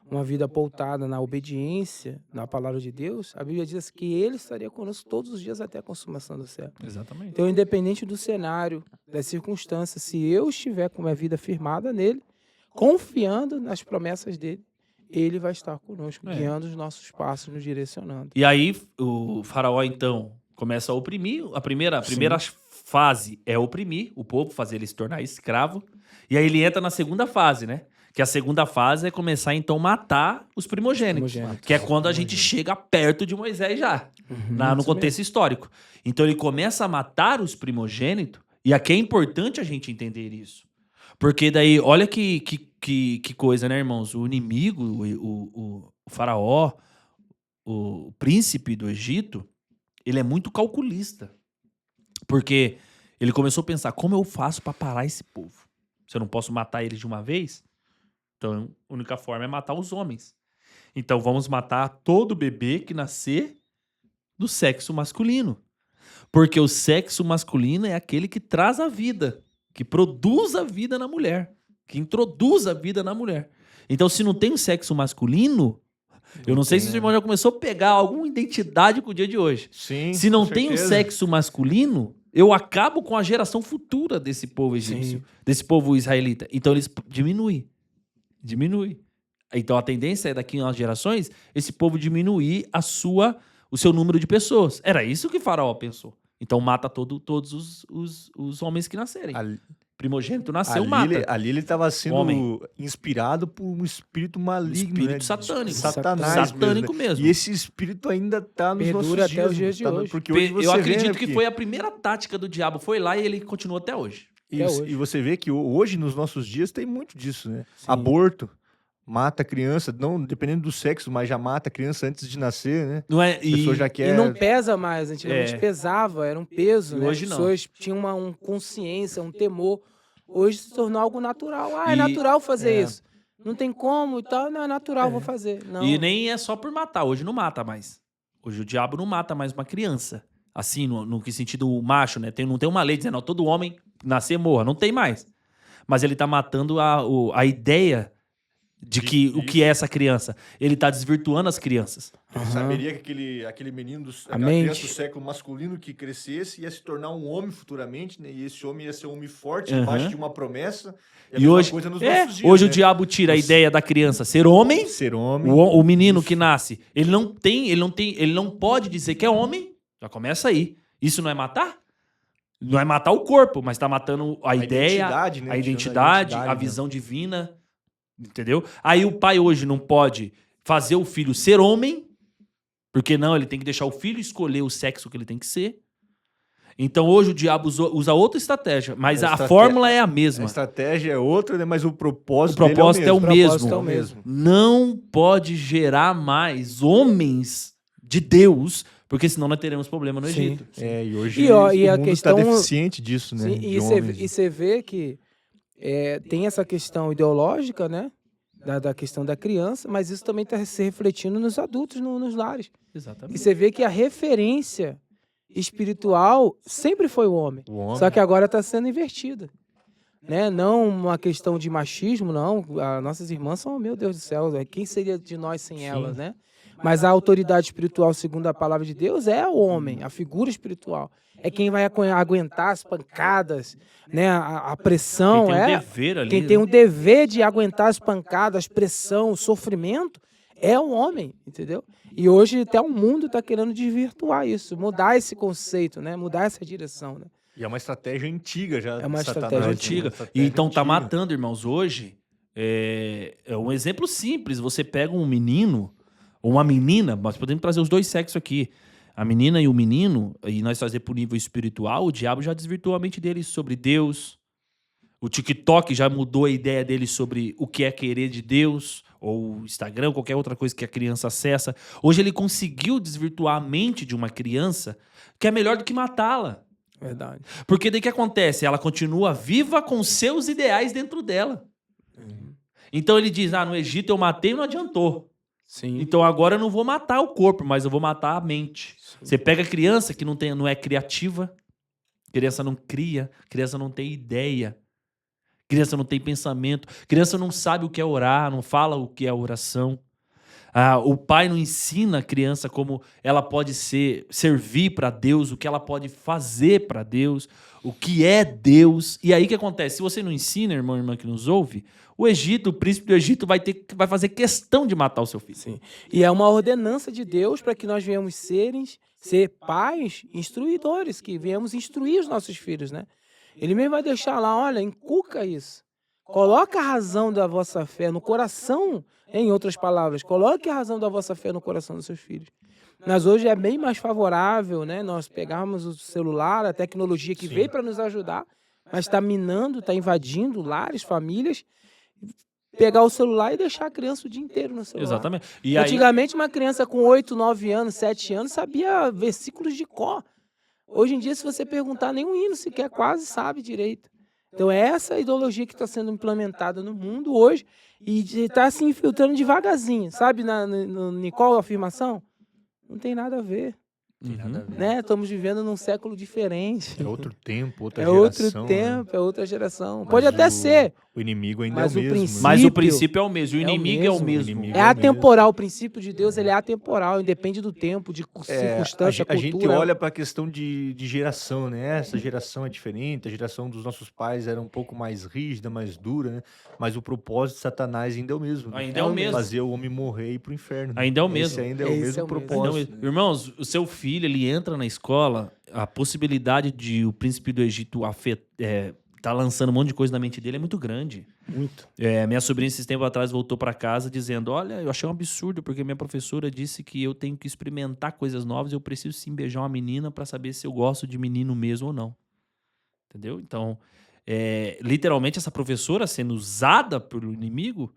uma vida pautada na obediência, na palavra de Deus, a Bíblia diz que Ele estaria conosco todos os dias até a consumação do século. Exatamente. Então, independente do cenário, das circunstâncias, se eu estiver com a vida firmada nele, confiando nas promessas dele, Ele vai estar conosco, guiando os nossos passos, nos direcionando. E aí, o faraó, então, começa a oprimir. A primeira fase é oprimir o povo, fazer ele se tornar escravo. E aí ele entra na segunda fase, né? Que a segunda fase é começar, então, a matar os primogênitos. Que é quando a gente chega perto de Moisés já, no contexto histórico. Então, ele começa a matar os primogênitos, e aqui é importante a gente entender isso. Porque daí, olha que coisa, né, irmãos? O inimigo, o faraó, o príncipe do Egito, ele é muito calculista. Porque ele começou a pensar, como eu faço para parar esse povo? Se eu não posso matar eles de uma vez... Então, a única forma é matar os homens. Então, vamos matar todo bebê que nascer do sexo masculino. Porque o sexo masculino é aquele que traz a vida, que produz a vida na mulher, que introduz a vida na mulher. Então, se não tem um sexo masculino, eu não sei se o irmão já começou a pegar alguma identidade com o dia de hoje. Sim, se não tem um sexo masculino, eu acabo com a geração futura desse povo egípcio, desse povo israelita. Então, eles diminuem. Então a tendência é daqui a umas gerações esse povo diminuir o seu número de pessoas. Era isso que Faraó pensou. Então mata todos os homens que nascerem. Primogênito nasceu, mata. Ali ele estava sendo inspirado por um espírito maligno. Espírito satânico. Satânico mesmo. E esse espírito ainda está nos nossos dias. Até os dias de hoje. Porque hoje eu acredito que foi a primeira tática do diabo. Foi lá e ele continuou até hoje. E você vê que hoje, nos nossos dias, tem muito disso, né? Sim. Aborto. mata a criança, não dependendo do sexo, mas já mata a criança antes de nascer, né? Não é? A pessoa já quer... E não pesa mais, antigamente pesava, era um peso, né? Hoje As não. pessoas tinham uma consciência, um temor. Hoje se tornou algo natural. É natural fazer isso. Não tem como e tal, não é natural, vou fazer. Não. E nem é só por matar, hoje não mata mais. Hoje o diabo não mata mais uma criança. Assim, no que sentido macho, né? Não tem uma lei dizendo, ó, todo homem nascer morra. Não tem mais. Mas ele tá matando a ideia de o que é essa criança. Ele tá desvirtuando as crianças. Ele saberia que aquele menino, aquela criança do século masculino que crescesse ia se tornar um homem futuramente, né? E esse homem ia ser um homem forte, debaixo de uma promessa. E hoje, coisa nos nossos dias, hoje né? o diabo tira a ideia da criança ser homem. Ser homem. O menino que nasce, ele não pode dizer que é homem. Já começa aí. Isso não é matar? Não é matar o corpo, mas tá matando a ideia, identidade, né? a identidade, a visão divina. Entendeu? Aí o pai hoje não pode fazer o filho ser homem, porque não, ele tem que deixar o filho escolher o sexo que ele tem que ser. Então hoje o diabo usa outra estratégia, mas a fórmula é a mesma. A estratégia é outra, né? Mas o propósito, é o mesmo. Não pode gerar mais homens de Deus, porque senão nós teremos problema no Egito. E hoje e o a mundo questão está deficiente disso, né? Sim, e você vê que tem essa questão ideológica, né? Da questão da criança, mas isso também está se refletindo nos adultos, nos lares. Exatamente. E você vê que a referência espiritual sempre foi o homem. Só que agora está sendo invertida. Né? Não uma questão de machismo, não. As nossas irmãs são, meu Deus do céu, quem seria de nós sem elas, né? Mas a autoridade espiritual, segundo a palavra de Deus, é o homem, a figura espiritual. É quem vai aguentar as pancadas, né? A pressão. Quem tem um dever ali, quem tem um dever de aguentar as pancadas, pressão, o sofrimento, é o homem, entendeu? E hoje até o mundo está querendo desvirtuar isso, mudar esse conceito, né? Mudar essa direção, né? E é uma estratégia antiga já. É uma estratégia antiga. E então tá matando, irmãos. Hoje, é um exemplo simples. Você pega um menino ou uma menina, nós podemos trazer os dois sexos aqui. A menina e o menino, e nós trazer para o nível espiritual, o diabo já desvirtuou a mente deles sobre Deus. O TikTok já mudou a ideia deles sobre o que é querer de Deus, ou o Instagram, qualquer outra coisa que a criança acessa. Hoje ele conseguiu desvirtuar a mente de uma criança que é melhor do que matá-la. Verdade. Porque daí o que acontece? Ela continua viva com seus ideais dentro dela. Então ele diz, no Egito eu matei e não adiantou. Sim. Então agora eu não vou matar o corpo, mas eu vou matar a mente. Sim. Você pega a criança que não é criativa, criança não cria, criança não tem ideia, criança não tem pensamento, criança não sabe o que é orar, não fala o que é oração. O pai não ensina a criança como ela pode servir para Deus, o que ela pode fazer para Deus, o que é Deus. E aí o que acontece? Se você não ensina, irmão e irmã que nos ouve, o príncipe do Egito vai fazer questão de matar o seu filho. Sim. E é uma ordenança de Deus para que nós venhamos ser pais instruidores, que venhamos instruir os nossos filhos, né? Ele mesmo vai deixar lá, olha, inculca isso. Coloca a razão da vossa fé no coração, em outras palavras, coloque a razão da vossa fé no coração dos seus filhos. Mas hoje é bem mais favorável, né? Nós pegarmos o celular, a tecnologia que veio para nos ajudar, mas está minando, está invadindo lares, famílias, pegar o celular e deixar a criança o dia inteiro no celular. Exatamente. E antigamente, uma criança com 8, 9 anos, 7 anos, sabia versículos de cor. Hoje em dia, se você perguntar, nenhum hino sequer quase sabe direito. Então, é essa ideologia que está sendo implementada no mundo hoje e está se infiltrando devagarzinho. Sabe em qual afirmação? Não tem nada a ver. Né? Estamos vivendo num século diferente. É outro tempo, outra geração. É outro tempo, é outra geração. Mas pode até ser. O inimigo ainda é o mesmo. Mas o princípio é o mesmo. O inimigo é o mesmo. É atemporal. O princípio de Deus ele é atemporal, independe do tempo, de circunstância, cultura. A gente olha para a questão de geração, né? Essa geração é diferente. A geração dos nossos pais era um pouco mais rígida, mais dura, né? Mas o propósito de Satanás ainda é o mesmo. Ainda é o mesmo. Fazer o homem morrer e ir pro inferno. Ainda é o mesmo. Esse ainda é o mesmo propósito. Irmãos, o seu filho, ele entra na escola, a possibilidade de o príncipe do Egito tá lançando um monte de coisa na mente dele é muito grande. Muito. Minha sobrinha, esses tempos atrás, voltou para casa dizendo, olha, eu achei um absurdo, porque minha professora disse que eu tenho que experimentar coisas novas, eu preciso sim beijar uma menina para saber se eu gosto de menino mesmo ou não. Entendeu? Então, literalmente, essa professora sendo usada pelo inimigo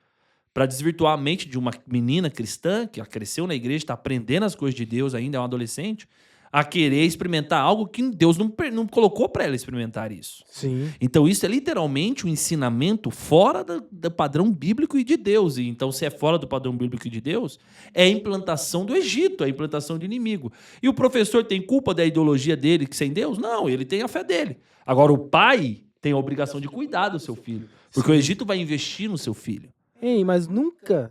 para desvirtuar a mente de uma menina cristã que cresceu na igreja, está aprendendo as coisas de Deus ainda, é um adolescente, a querer experimentar algo que Deus não colocou para ela experimentar isso. Sim. Então isso é literalmente um ensinamento fora do padrão bíblico e de Deus. E então, se é fora do padrão bíblico e de Deus, é a implantação do Egito, é a implantação de inimigo. E o professor tem culpa da ideologia dele que sem Deus? Não, ele tem a fé dele. Agora, o pai tem a obrigação de cuidar do seu filho, porque o Egito vai investir no seu filho. Ei, mas nunca,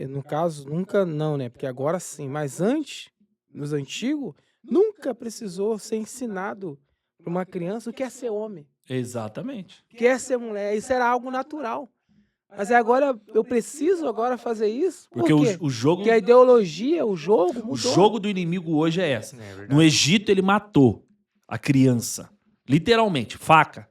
no caso, nunca não, né? Porque agora sim, mas antes, nos antigos, nunca precisou ser ensinado para uma criança o que é ser homem. Exatamente. O que é ser mulher. Isso era algo natural. Mas agora eu preciso agora fazer isso? Porque o jogo... Porque a ideologia, o jogo mudou. O jogo do inimigo hoje é essa. No Egito ele matou a criança. Literalmente. Faca.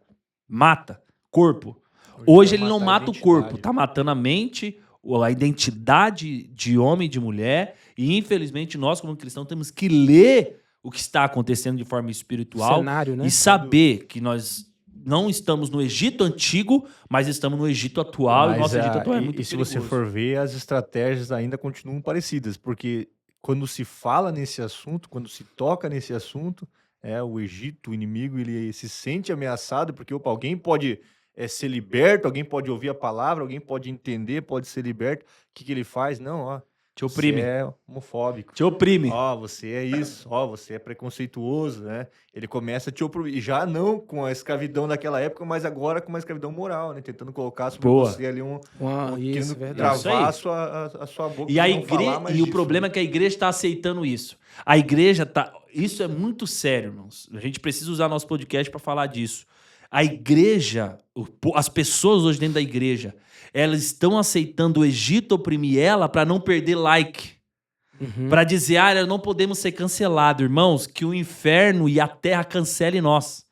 Mata. Corpo. Hoje ele não mata o corpo. Tá matando a mente, a identidade de homem e de mulher. E infelizmente nós como cristãos temos que ler o que está acontecendo de forma espiritual. Cenário, né? E saber que nós não estamos no Egito antigo, mas estamos no Egito atual. Mas, e o nosso Egito atual é muito perigoso. perigoso. Se você for ver, as estratégias ainda continuam parecidas, porque quando se fala nesse assunto, quando se toca nesse assunto, o Egito, o inimigo, ele se sente ameaçado, porque alguém pode ser liberto, alguém pode ouvir a palavra, alguém pode entender, pode ser liberto. O que ele faz? Não, te oprime. Você é homofóbico. Te oprime. Você é isso. Você é preconceituoso, né? Ele começa a te oprimir. Já não com a escravidão daquela época, mas agora com uma escravidão moral, né? Tentando colocar sobre você ali isso, travar a sua boca. E o problema é que a igreja está aceitando isso. A igreja tá... Isso é muito sério, irmãos. A gente precisa usar nosso podcast para falar disso. A igreja, as pessoas hoje dentro da igreja, elas estão aceitando o Egito oprimir ela para não perder like. Para dizer, não podemos ser cancelados. Irmãos, que o inferno e a terra cancelem nós.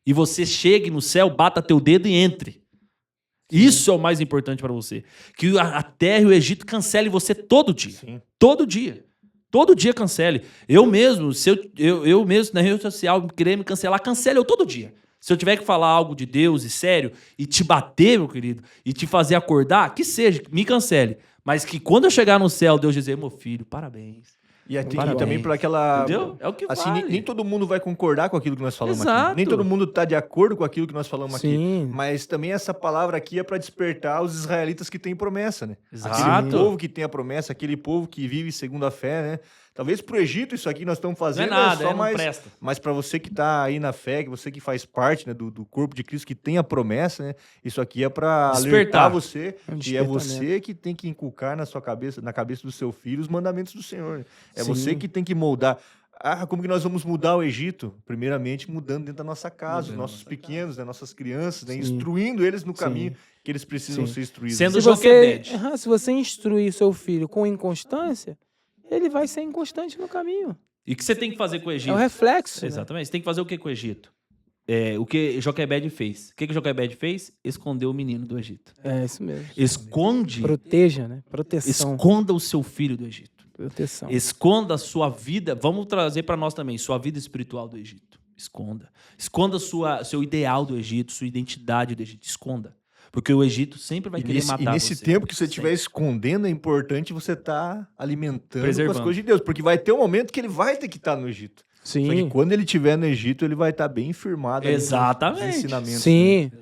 E você chegue no céu, bata teu dedo e entre. Isso é o mais importante para você. Que a terra e o Egito cancelem você todo dia. Sim. Todo dia. Todo dia cancele. Eu mesmo, eu mesmo na rede social, querer me cancelar, cancele eu todo dia. Se eu tiver que falar algo de Deus e sério, e te bater, meu querido, e te fazer acordar, que seja, me cancele. Mas que quando eu chegar no céu, Deus dizer, meu filho, parabéns. E também por aquela... Entendeu? É o que assim, vale. Nem todo mundo vai concordar com aquilo que nós falamos Exato. aqui. Nem todo mundo está de acordo com aquilo que nós falamos Sim. aqui. Mas também essa palavra aqui é para despertar os israelitas que têm promessa, né? Exato. Aquele povo que tem a promessa, aquele povo que vive segundo a fé, né? Talvez pro Egito isso aqui nós estamos fazendo não é nada, só não mais... presta. Mas para você que está aí na fé, que você que faz parte, né, do corpo de Cristo, que tem a promessa, né? Isso aqui é para alertar você, que é você que tem que inculcar na sua cabeça, na cabeça do seu filho, os mandamentos do Senhor. Né? É Sim. você que tem que moldar. Como que nós vamos mudar o Egito? Primeiramente, mudando dentro da nossa casa, os nossos pequenos, né, nossas crianças, né, instruindo eles no caminho que eles precisam ser instruídos. Sendo se você instruir seu filho com inconstância, ele vai ser inconstante no caminho. E o que você tem que fazer com o Egito? É o reflexo. Exatamente. Né? Você tem que fazer o que com o Egito? O que Joquebede fez. O que Joquebede fez? Escondeu o menino do Egito. É isso mesmo. Esconde. Proteja, né? Proteção. Esconda o seu filho do Egito. Proteção. Esconda a sua vida. Vamos trazer para nós também sua vida espiritual do Egito. Esconda. Esconda seu ideal do Egito, sua identidade do Egito. Esconda. Porque o Egito sempre vai querer matar você. E nesse tempo que você estiver escondendo, é importante você estar alimentando com as coisas de Deus. Porque vai ter um momento que ele vai ter que estar no Egito. Sim. Só que quando ele estiver no Egito, ele vai estar bem firmado. Exatamente. Nos ensinamentos. Sim.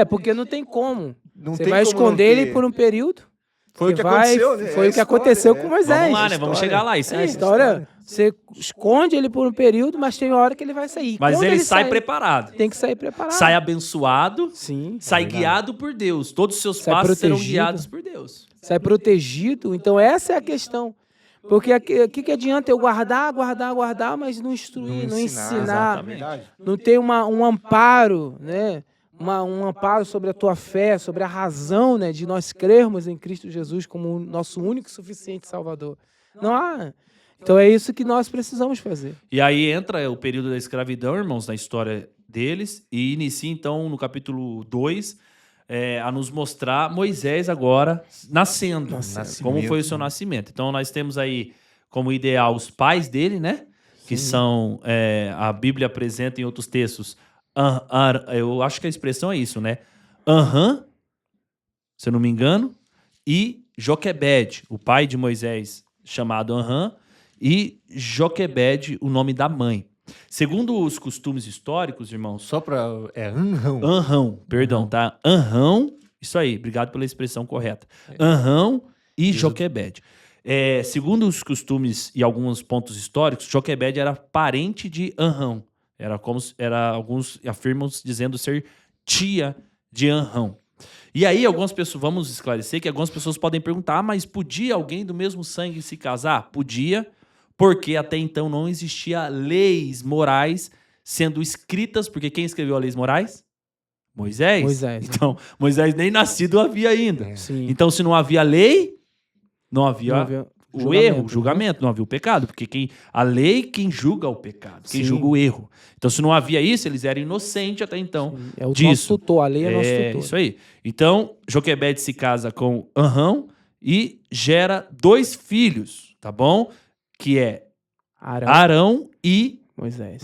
Porque não tem como. Você vai esconder ele por um período. Foi o que aconteceu, né? Foi o que aconteceu com Moisés. Vamos lá, né? Vamos chegar lá. Isso aí. A história, você esconde ele por um período, mas tem uma hora que ele vai sair. Mas ele sai preparado. Tem que sair preparado. Sai abençoado. Sim. Sai guiado por Deus. Todos os seus passos serão guiados por Deus. Sai protegido. Então essa é a questão. Porque o que adianta eu guardar, mas não instruir, não ensinar. Não ter um amparo, né? Um amparo sobre a tua fé, sobre a razão, né, de nós crermos em Cristo Jesus como o nosso único e suficiente Salvador. Não há. Então é isso que nós precisamos fazer. E aí entra o período da escravidão, irmãos, na história deles, e inicia então no capítulo 2 a nos mostrar Moisés agora nascendo. Como foi o seu nascimento. Então nós temos aí como ideal os pais dele, né? Que são, a Bíblia apresenta em outros textos, eu acho que a expressão é isso, né? Se eu não me engano. e Joquebede, o pai de Moisés, chamado Anrã, e Joquebede, o nome da mãe. Segundo os costumes históricos, irmãos... Só para... Anrão. Anrão, perdão, tá? Anrão, isso aí, obrigado pela expressão correta. Anrão e Joquebede. Segundo os costumes e alguns pontos históricos, Joquebede era parente de Anrão. Alguns afirmam dizendo ser tia de Anrão. E aí, vamos esclarecer que algumas pessoas podem perguntar, mas podia alguém do mesmo sangue se casar? Podia, porque até então não existia leis morais sendo escritas, porque quem escreveu as leis morais? Moisés. Então, Moisés nem nascido havia ainda. Sim. Então, se não havia lei, não havia o julgamento, não havia o pecado, porque a lei quem julga o pecado, quem julga o erro. Então, se não havia isso, eles eram inocentes até então. Sim. É o nosso tutor, a lei é nosso tutor. Isso aí. Então, Joquebede se casa com Anrão e gera 2 filhos, tá bom? Que é Arão e... Moisés.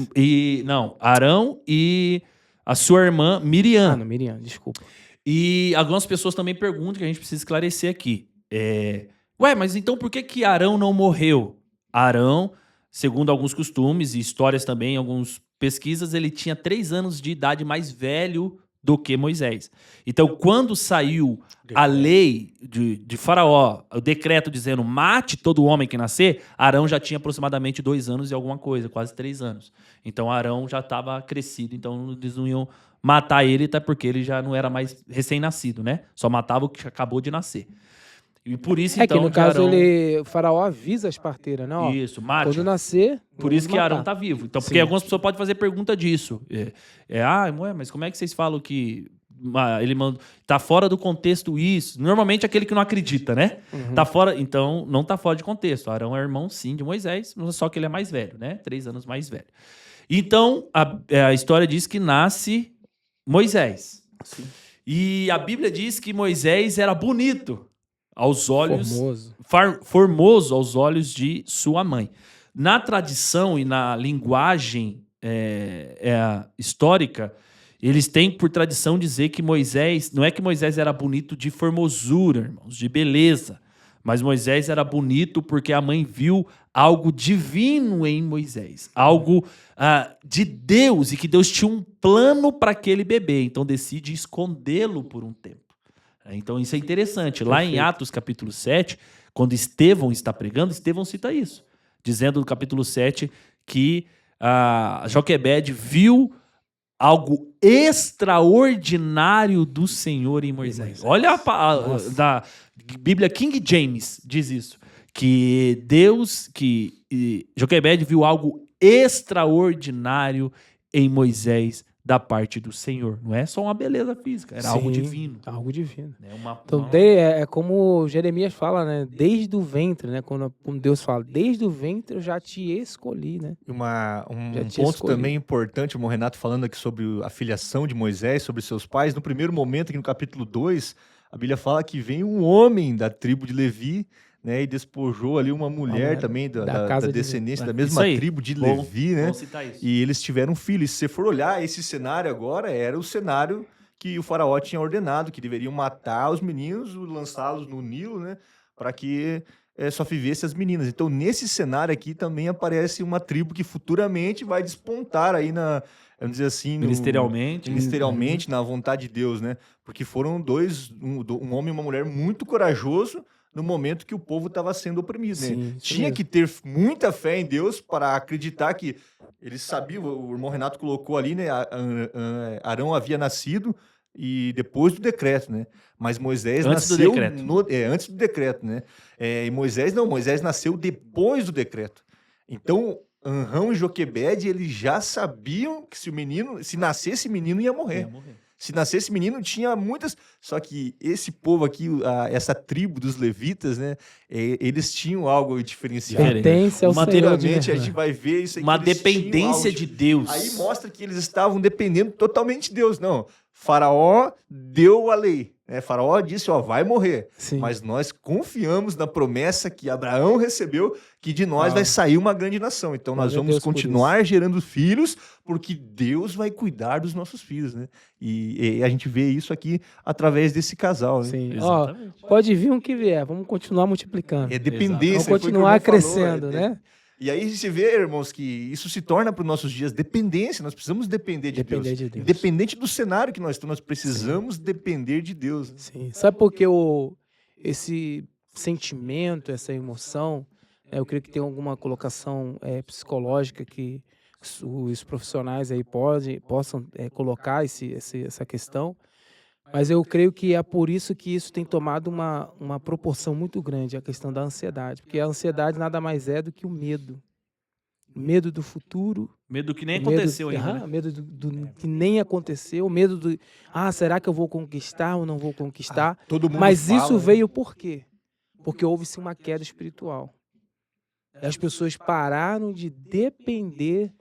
Arão e a sua irmã Miriam. Não, Miriam, desculpa. E algumas pessoas também perguntam, que a gente precisa esclarecer aqui. Mas então por que Arão não morreu? Arão, segundo alguns costumes e histórias também, algumas pesquisas, ele tinha 3 anos de idade mais velho do que Moisés. Então, quando saiu a lei de Faraó, o decreto dizendo mate todo homem que nascer, Arão já tinha aproximadamente 2 anos e alguma coisa, quase 3 anos. Então, Arão já estava crescido, então eles não iam matar ele, até porque ele já não era mais recém-nascido, né? Só matava o que acabou de nascer. E por isso, então, que no caso o Faraó avisa as parteiras, né? Ó, isso, mate. Quando nascer, por isso que Arão tá vivo. Então, porque algumas pessoas podem fazer pergunta disso. Mas como é que vocês falam que ele tá fora do contexto isso? Normalmente aquele que não acredita, né? Uhum. Tá fora, então não tá fora de contexto. Arão é irmão, sim, de Moisés, só que ele é mais velho, né? 3 anos mais velho. Então, a história diz que nasce Moisés. Sim. E a Bíblia diz que Moisés era bonito aos olhos... Formoso aos olhos de sua mãe. Na tradição e na linguagem histórica, eles têm por tradição dizer que Moisés... Não é que Moisés era bonito de formosura, irmãos, de beleza. Mas Moisés era bonito porque a mãe viu algo divino em Moisés. Algo de Deus, e que Deus tinha um plano para aquele bebê. Então decide escondê-lo por um tempo. Então isso é interessante. Lá em Atos capítulo 7, quando Estevão está pregando, Estevão cita isso. Dizendo no capítulo 7 que Joquebede viu algo extraordinário do Senhor em Moisés. Olha da Bíblia King James diz isso. Que Joquebede viu algo extraordinário em Moisés da parte do Senhor. Não é só uma beleza física, era algo divino. Algo divino. Então, é como Jeremias fala, né? Desde o ventre, né? Quando Deus fala, desde o ventre eu já te escolhi, né? Um ponto também importante, o Renato falando aqui sobre a filiação de Moisés, sobre seus pais. No primeiro momento, aqui no capítulo 2, a Bíblia fala que vem um homem da tribo de Levi, né, e despojou ali uma mulher também da descendência da mesma tribo de Levi, né? E eles tiveram filhos. Se você for olhar, esse cenário agora era o cenário que o faraó tinha ordenado, que deveriam matar os meninos, lançá-los no Nilo, né, para que só vivessem as meninas. Então, nesse cenário aqui também aparece uma tribo que futuramente vai despontar aí vamos dizer assim... Ministerialmente, na vontade de Deus, né? Porque foram um homem e uma mulher muito corajoso no momento que o povo estava sendo oprimido, né? Tinha que ter muita fé em Deus para acreditar que eles sabiam, o irmão Renato colocou ali, né? Arão havia nascido e depois do decreto, né? Mas Moisés nasceu antes do decreto, né? E Moisés nasceu depois do decreto. Então, Anrão e Joquebede, eles já sabiam que se nascesse menino, ia morrer. Se nascesse menino, tinha muitas... Só que esse povo aqui, essa tribo dos levitas, né? Eles tinham algo diferenciado. Pertence ao Materialmente, a gente vai ver isso aqui. Uma dependência de Deus. Aí mostra que eles estavam dependendo totalmente de Deus. Não, Faraó deu a lei. Faraó disse, vai morrer. Sim. Mas nós confiamos na promessa que Abraão recebeu, que de nós vai sair uma grande nação. Então nós vamos continuar gerando filhos, porque Deus vai cuidar dos nossos filhos, né? E a gente vê isso aqui através desse casal, né? Sim. Pode vir que vier, vamos continuar multiplicando. É dependência. Vamos continuar crescendo, né? E aí a gente vê, irmãos, que isso se torna para os nossos dias dependência. Nós precisamos depender de Deus. Independente do cenário que nós estamos, nós precisamos depender de Deus. Né? Sim. Sabe por que esse sentimento, essa emoção, eu creio que tem alguma colocação psicológica que os profissionais aí possam colocar essa questão. Mas eu creio que é por isso que isso tem tomado uma proporção muito grande, a questão da ansiedade. Porque a ansiedade nada mais é do que o medo. Medo do futuro. Medo que nem aconteceu ainda. Né? Medo que nem aconteceu. Medo do... será que eu vou conquistar ou não vou conquistar? Todo mundo Mas fala, isso veio por quê? Porque houve-se uma queda espiritual. E as pessoas pararam de depender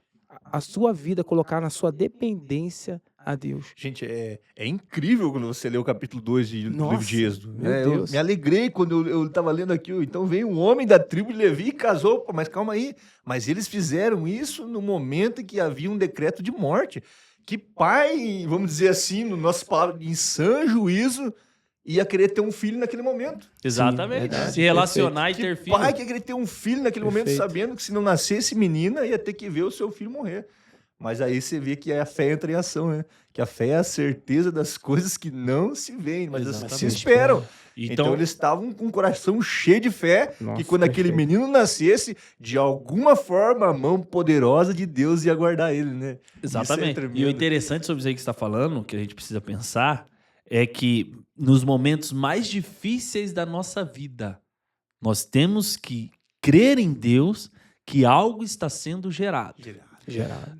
a sua vida, colocar na sua dependência a Deus. Gente, é incrível quando você lê o capítulo 2 do livro de Êxodo. Eu me alegrei quando eu estava lendo aquilo. Então veio um homem da tribo de Levi e casou. Mas calma aí. Mas eles fizeram isso no momento em que havia um decreto de morte. Que pai, vamos dizer assim, no nosso palavra, em sã juízo, ia querer ter um filho naquele momento. Exatamente. Sim, se relacionar e ter filho. Que pai que ia querer ter um filho naquele momento, sabendo que se não nascesse menina, ia ter que ver o seu filho morrer. Mas aí você vê que a fé entra em ação, né? Que a fé é a certeza das coisas que não se veem, mas se esperam. Então eles estavam com o coração cheio de fé, que quando aquele menino nascesse, de alguma forma a mão poderosa de Deus ia guardar ele, né? Exatamente. E o interessante sobre isso aí que você está falando, que a gente precisa pensar, é que nos momentos mais difíceis da nossa vida, nós temos que crer em Deus que algo está sendo gerado.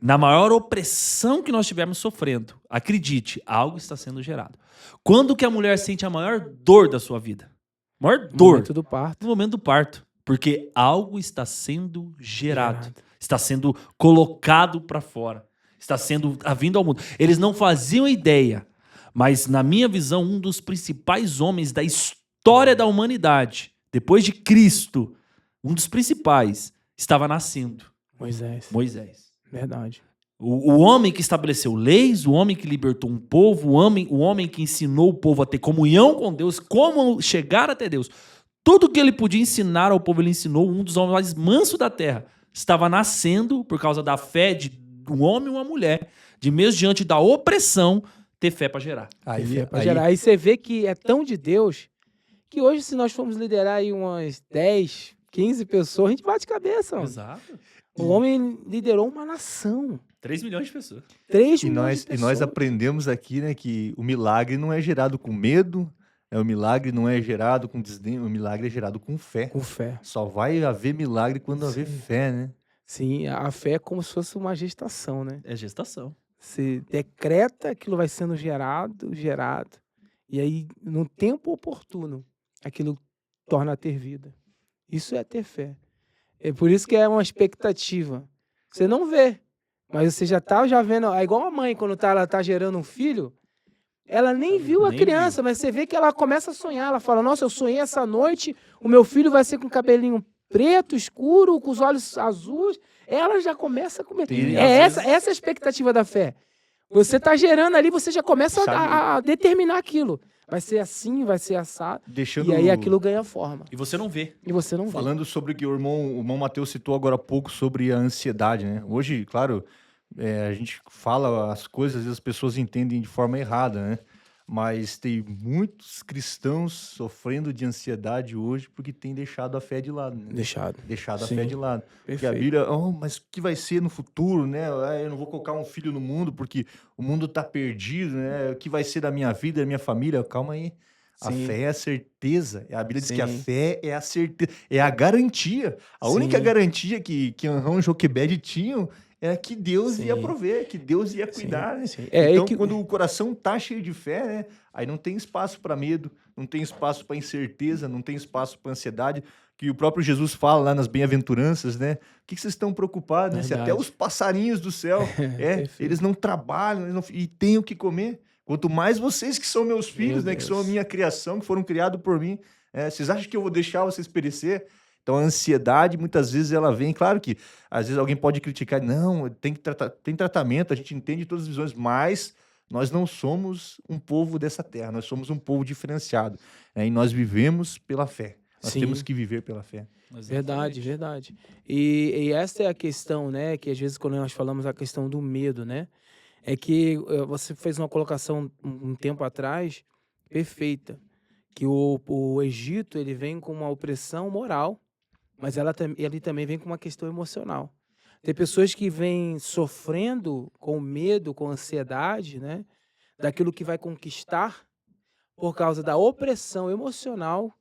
Na maior opressão que nós estivermos sofrendo, acredite, algo está sendo gerado. Quando que a mulher sente a maior dor da sua vida? Maior dor? No momento do parto. No momento do parto. Porque algo está sendo gerado. Está sendo colocado para fora. Está sendo vindo ao mundo. Eles não faziam ideia, mas na minha visão, um dos principais homens da história da humanidade, depois de Cristo, um dos principais, estava nascendo. Moisés. Verdade. O homem que estabeleceu leis, o homem que libertou um povo, o homem que ensinou o povo a ter comunhão com Deus, como chegar até Deus. Tudo que ele podia ensinar ao povo, ele ensinou. Um dos homens mais mansos da terra estava nascendo por causa da fé de um homem e uma mulher, de mesmo diante da opressão, ter fé para gerar. Aí você vê que é tão de Deus que hoje, se nós formos liderar aí umas 10, 15 pessoas, a gente bate cabeça. Exato. O homem liderou uma nação. 3 milhões de pessoas. 3 milhões de pessoas. E nós aprendemos aqui, né, que o milagre não é gerado com medo, o milagre não é gerado com desdém, o milagre é gerado com fé. Com fé. Só vai haver milagre quando haver fé, né? Sim, a fé é como se fosse uma gestação, né? É gestação. Você decreta, aquilo vai sendo gerado, e aí, no tempo oportuno, aquilo torna a ter vida. Isso é ter fé. É por isso que é uma expectativa. Você não vê, mas você já vendo. É igual a mãe, quando ela tá gerando um filho, ela nem viu a criança, mas você vê que ela começa a sonhar. Ela fala, nossa, eu sonhei essa noite, o meu filho vai ser com cabelinho preto, escuro, com os olhos azuis. Ela já começa a comer. Essa é a expectativa da fé. Você tá gerando ali, você já começa a determinar aquilo. Vai ser assim, vai ser assado. E aí aquilo ganha forma. E você não vê. Falando sobre o que o irmão Mateus citou agora há pouco sobre a ansiedade, né? Hoje, claro, a gente fala as coisas, às vezes as pessoas entendem de forma errada, né? Mas tem muitos cristãos sofrendo de ansiedade hoje porque têm deixado a fé de lado. Né? Deixado a fé de lado. Perfeito. Porque a Bíblia, mas o que vai ser no futuro, né? Eu não vou colocar um filho no mundo porque o mundo está perdido, né? O que vai ser da minha vida, da minha família? Calma aí. A fé é a certeza. A Bíblia diz que a fé é a certeza, é a garantia. A única garantia que Anrão e Joquebede tinham é que Deus ia prover, que Deus ia cuidar, né? Então, quando o coração tá cheio de fé, né? Aí não tem espaço para medo, não tem espaço para incerteza, não tem espaço para ansiedade, que o próprio Jesus fala lá nas bem-aventuranças, né? O que vocês estão preocupados, né? Se até os passarinhos do céu, eles não trabalham, e têm o que comer. Quanto mais vocês que são meus filhos, né? Que são a minha criação, que foram criados por mim. Vocês acham que eu vou deixar vocês perecer? Então, a ansiedade, muitas vezes, ela vem... Claro que, às vezes, alguém pode criticar. Não, tem tratamento, a gente entende todas as visões, mas nós não somos um povo dessa terra. Nós somos um povo diferenciado. E nós vivemos pela fé. Nós temos que viver pela fé. Verdade, verdade. E essa é a questão, né? Que, às vezes, quando nós falamos a questão do medo, né? É que você fez uma colocação um tempo atrás perfeita. Que o Egito, ele vem com uma opressão moral, mas ele também vem com uma questão emocional. Tem pessoas que vêm sofrendo com medo, com ansiedade, né, daquilo que vai conquistar por causa da opressão emocional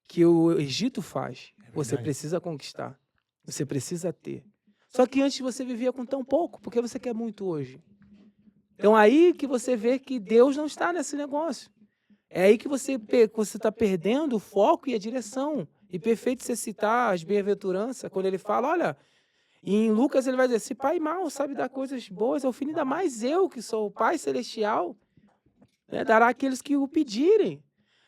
que o Egito faz. Você precisa conquistar, você precisa ter. Só que antes você vivia com tão pouco, porque você quer muito hoje. Então aí que você vê que Deus não está nesse negócio. É aí que você está perdendo o foco e a direção. E perfeito você citar as bem-aventuranças, quando ele fala, olha, em Lucas ele vai dizer, se pai mal sabe dar coisas boas ao filho, ainda mais eu, que sou o Pai Celestial, né, dará àqueles que o pedirem.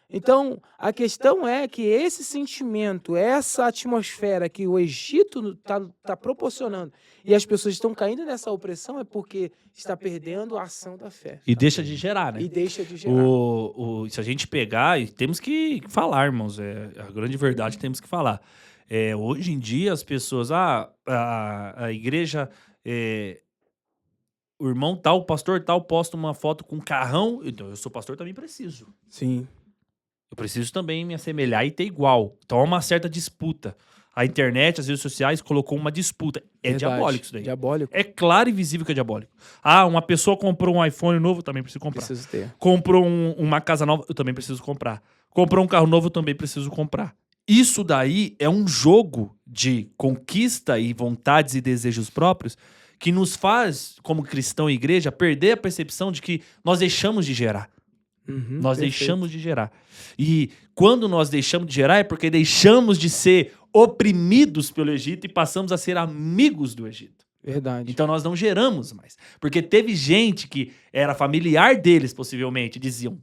Então, a questão é que esse sentimento, essa atmosfera que o Egito tá proporcionando e as pessoas estão caindo nessa opressão é porque está perdendo a ação da fé. E deixa de gerar, né? E deixa de gerar. Se a gente pegar, e temos que falar, irmãos, a grande verdade temos que falar. Hoje em dia as pessoas, a igreja... o irmão tal, o pastor tal, posta uma foto com um carrão, então eu sou pastor, também preciso. Sim. Eu preciso também me assemelhar e ter igual. Então, há uma certa disputa. A internet, as redes sociais colocou uma disputa. É verdade. Diabólico isso daí. Diabólico. É claro e visível que é diabólico. Uma pessoa comprou um iPhone novo, eu também preciso comprar. Preciso ter. Comprou uma casa nova, eu também preciso comprar. Comprou um carro novo, eu também preciso comprar. Isso daí é um jogo de conquista e vontades e desejos próprios que nos faz, como cristão e igreja, perder a percepção de que nós deixamos de gerar. Nós deixamos de gerar. E quando nós deixamos de gerar é porque deixamos de ser oprimidos pelo Egito e passamos a ser amigos do Egito. Verdade. Então nós não geramos mais. Porque teve gente que era familiar deles, possivelmente, diziam,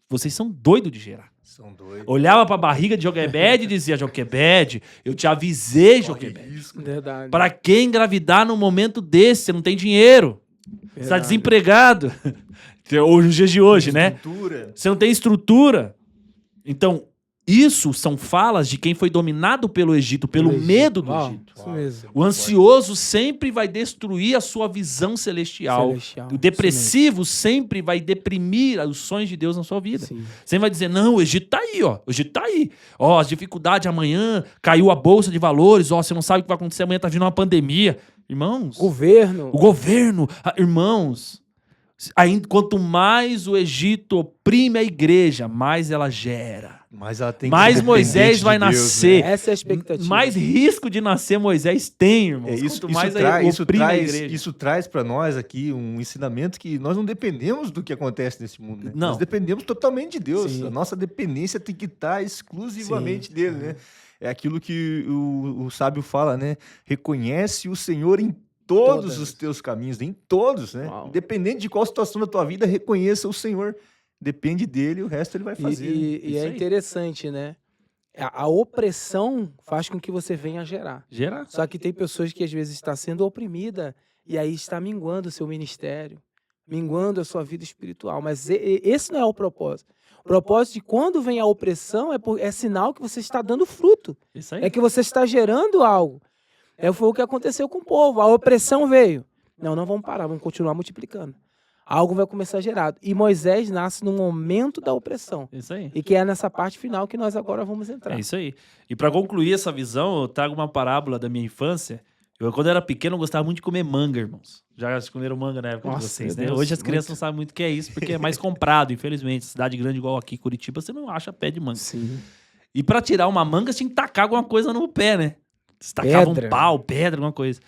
vocês são doidos de gerar. São doidos. Olhava pra barriga de Joquebed e dizia, Joquebed, eu te avisei, Joquebed. Verdade. Para que engravidar num momento desse? Você não tem dinheiro. Você está desempregado. Ou nos dias de hoje, né? Você não tem estrutura. Então, isso são falas de quem foi dominado pelo Egito, pelo medo do Egito. Isso mesmo. O ansioso sempre vai destruir a sua visão celestial. O depressivo sempre vai deprimir os sonhos de Deus na sua vida. Sim. Sempre vai dizer, não, o Egito tá aí, ó. O Egito tá aí. Ó, as dificuldades amanhã, caiu a bolsa de valores, ó, você não sabe o que vai acontecer amanhã, tá vindo uma pandemia. Irmãos. O governo. Irmãos. Quanto mais o Egito oprime a igreja, mais ela gera. Mais Moisés vai nascer. Né? Essa é a expectativa. Mais risco de nascer Moisés tem, irmãos. Isso traz para nós aqui um ensinamento que nós não dependemos do que acontece nesse mundo. Né? Não. Nós dependemos totalmente de Deus. Sim. A nossa dependência tem que estar exclusivamente dele. Né? É aquilo que o sábio fala, né? Reconhece o Senhor em todos os teus caminhos, em todos, né? Uau. Independente de qual situação da tua vida, reconheça o Senhor. Depende dele, o resto ele vai fazer. E é interessante, né? A opressão faz com que você venha a gerar. Só que tem pessoas que às vezes estão sendo oprimida e aí está minguando o seu ministério, minguando a sua vida espiritual. Mas esse não é o propósito. O propósito de quando vem a opressão é sinal que você está dando fruto. Isso aí. É que você está gerando algo. Foi o que aconteceu com o povo. A opressão veio. Não vamos parar, vamos continuar multiplicando. Algo vai começar a gerar. E Moisés nasce no momento da opressão. Isso aí. E que é nessa parte final que nós agora vamos entrar. É isso aí. E para concluir essa visão, eu trago uma parábola da minha infância. Quando eu era pequeno, eu gostava muito de comer manga, irmãos. Já comeram manga na época de vocês, né? Hoje as crianças não sabem muito o que é isso, porque é mais comprado, infelizmente. Cidade grande igual aqui, Curitiba, você não acha pé de manga. Sim. E para tirar uma manga, você tinha que tacar alguma coisa no pé, né? Você tacava um pau, pedra, alguma coisa.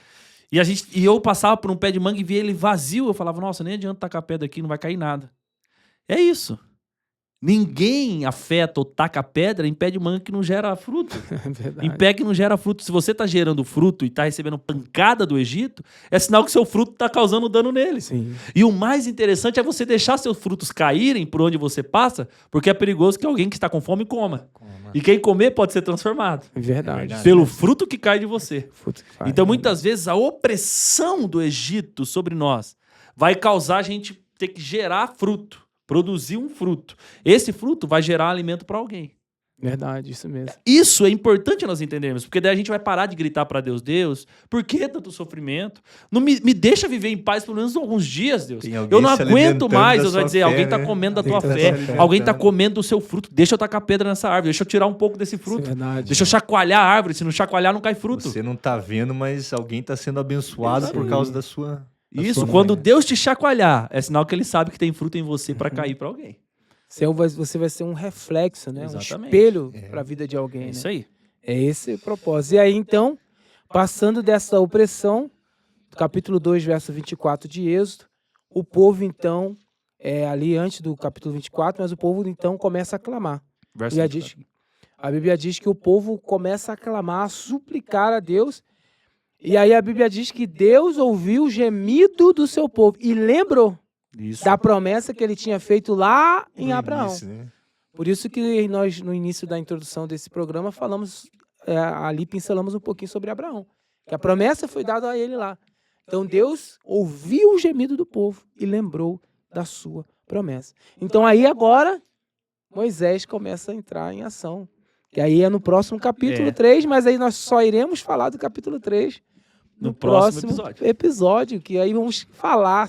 E eu passava por um pé de manga e via ele vazio. Eu falava, nossa, nem adianta tacar pedra aqui, não vai cair nada. É isso. Ninguém afeta ou taca pedra em pé de manga que não gera fruto. Em pé que não gera fruto. Se você está gerando fruto e está recebendo pancada do Egito, é sinal que seu fruto está causando dano nele. Sim. E o mais interessante é você deixar seus frutos caírem por onde você passa, porque é perigoso que alguém que está com fome coma. E quem comer pode ser transformado. Verdade. Pelo fruto que cai de você. Cai, então, muitas vezes, a opressão do Egito sobre nós vai causar a gente ter que gerar fruto. Produzir um fruto. Esse fruto vai gerar alimento para alguém. Verdade, isso mesmo. Isso é importante nós entendermos, porque daí a gente vai parar de gritar para Deus, Deus, por que tanto sofrimento? Não me deixa viver em paz pelo menos alguns dias, Deus. Eu não aguento mais, Deus vai dizer, alguém está comendo da tua fé, alguém está comendo do seu fruto, deixa eu tacar pedra nessa árvore, deixa eu tirar um pouco desse fruto, deixa eu chacoalhar a árvore, se não chacoalhar não cai fruto. Você não está vendo, mas alguém está sendo abençoado por causa da sua... Isso, quando Deus te chacoalhar, é sinal que ele sabe que tem fruto em você para cair para alguém. Você vai ser um reflexo, né? Um espelho para a vida de alguém. É isso aí. É esse o propósito. E aí, então, passando dessa opressão, capítulo 2, verso 24 de Êxodo, o povo, então, ali antes do capítulo 24, mas o povo, então, começa a clamar. A Bíblia diz que o povo começa a clamar, a suplicar a Deus. E aí a Bíblia diz que Deus ouviu o gemido do seu povo e lembrou da promessa que ele tinha feito lá em Abraão. Por isso que nós, no início da introdução desse programa, falamos, ali pincelamos um pouquinho sobre Abraão. Que a promessa foi dada a ele lá. Então Deus ouviu o gemido do povo e lembrou da sua promessa. Então aí agora Moisés começa a entrar em ação. Que aí é no próximo capítulo 3, mas aí nós só iremos falar do capítulo 3 no próximo episódio, que aí vamos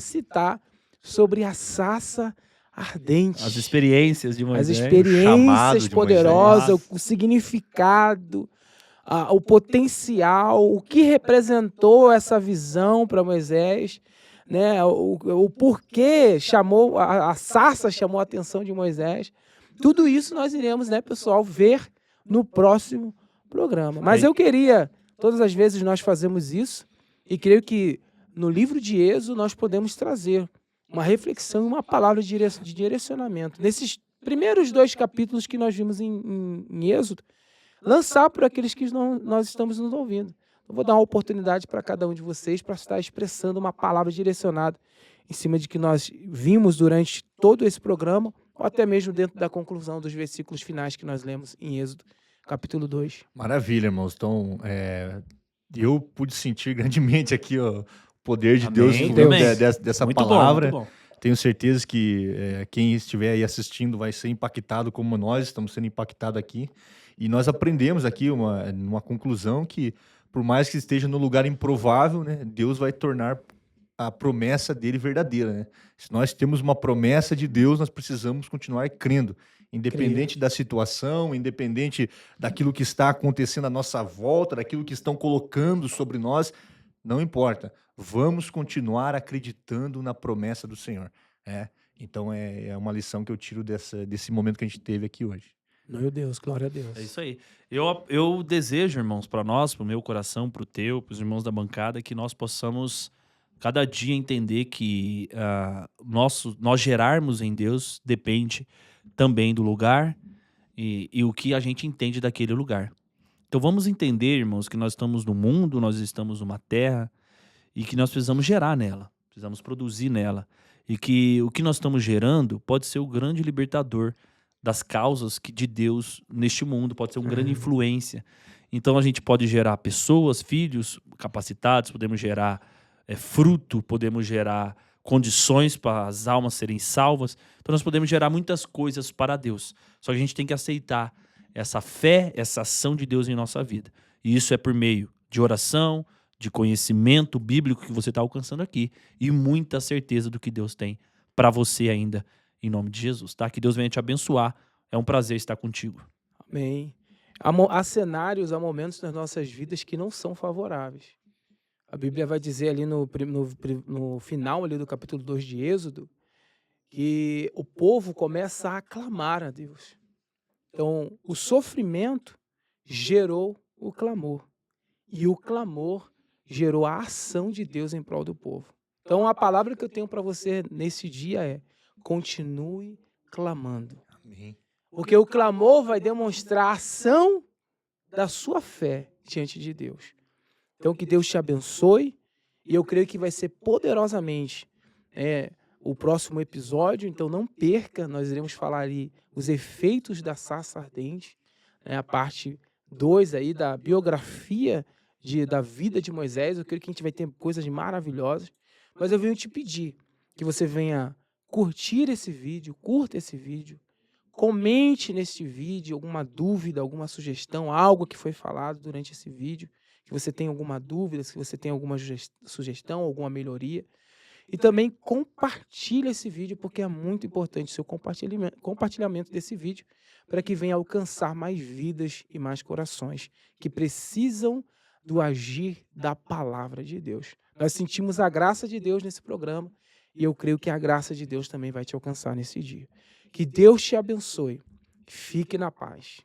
citar sobre a sarça ardente. As experiências de Moisés. As experiências poderosas, o significado, o potencial, o que representou essa visão para Moisés, né? O porquê a sarça chamou a atenção de Moisés. Tudo isso nós iremos, né, pessoal, ver no próximo programa. Mas eu queria, todas as vezes nós fazemos isso, e creio que no livro de Êxodo nós podemos trazer uma reflexão e uma palavra de direcionamento. Nesses primeiros 2 capítulos que nós vimos em Êxodo, lançar para aqueles que nós estamos nos ouvindo. Eu vou dar uma oportunidade para cada um de vocês para estar expressando uma palavra direcionada em cima de que nós vimos durante todo esse programa, ou até mesmo dentro da conclusão dos versículos finais que nós lemos em Êxodo, capítulo 2. Maravilha, irmãos. Então, eu pude sentir grandemente aqui o poder de Deus dessa muito palavra. Bom. Tenho certeza que quem estiver aí assistindo vai ser impactado como nós estamos sendo impactados aqui. E nós aprendemos aqui uma conclusão que, por mais que esteja no lugar improvável, né, Deus vai tornar a promessa dele verdadeira, né? Se nós temos uma promessa de Deus, nós precisamos continuar crendo, independente da situação, independente daquilo que está acontecendo à nossa volta, daquilo que estão colocando sobre nós, não importa. Vamos continuar acreditando na promessa do Senhor. Então é uma lição que eu tiro desse momento que a gente teve aqui hoje. Meu Deus, glória a Deus. É isso aí. Eu desejo, irmãos, para nós, para o meu coração, para o teu, para os irmãos da bancada, que nós possamos cada dia entender que nós gerarmos em Deus depende também do lugar e o que a gente entende daquele lugar. Então vamos entender, irmãos, que nós estamos no mundo, nós estamos numa terra e que nós precisamos gerar nela, precisamos produzir nela. E que o que nós estamos gerando pode ser o grande libertador das causas de Deus neste mundo, pode ser uma grande influência. Então a gente pode gerar pessoas, filhos capacitados, podemos gerar fruto, podemos gerar condições para as almas serem salvas. Então nós podemos gerar muitas coisas para Deus. Só que a gente tem que aceitar essa fé, essa ação de Deus em nossa vida. E isso é por meio de oração, de conhecimento bíblico que você está alcançando aqui e muita certeza do que Deus tem para você ainda, em nome de Jesus, tá? Que Deus venha te abençoar. É um prazer estar contigo. Amém. Há cenários, há momentos nas nossas vidas que não são favoráveis. A Bíblia vai dizer ali no final ali do capítulo 2 de Êxodo que o povo começa a clamar a Deus. Então, o sofrimento gerou o clamor. E o clamor gerou a ação de Deus em prol do povo. Então, a palavra que eu tenho para você nesse dia é: continue clamando. Amém. Porque o clamor vai demonstrar a ação da sua fé diante de Deus. Então, que Deus te abençoe. E eu creio que vai ser poderosamente o próximo episódio. Então, não perca. Nós iremos falar ali os efeitos da sarça ardente. A parte 2 aí da biografia da vida de Moisés. Eu creio que a gente vai ter coisas maravilhosas. Mas eu venho te pedir que você venha curtir esse vídeo, curta esse vídeo, comente nesse vídeo alguma dúvida, alguma sugestão, algo que foi falado durante esse vídeo, que você tem alguma dúvida, se você tem alguma sugestão, alguma melhoria. E também compartilhe esse vídeo, porque é muito importante o seu compartilhamento desse vídeo para que venha alcançar mais vidas e mais corações que precisam do agir da palavra de Deus. Nós sentimos a graça de Deus nesse programa e eu creio que a graça de Deus também vai te alcançar nesse dia. Que Deus te abençoe. Fique na paz.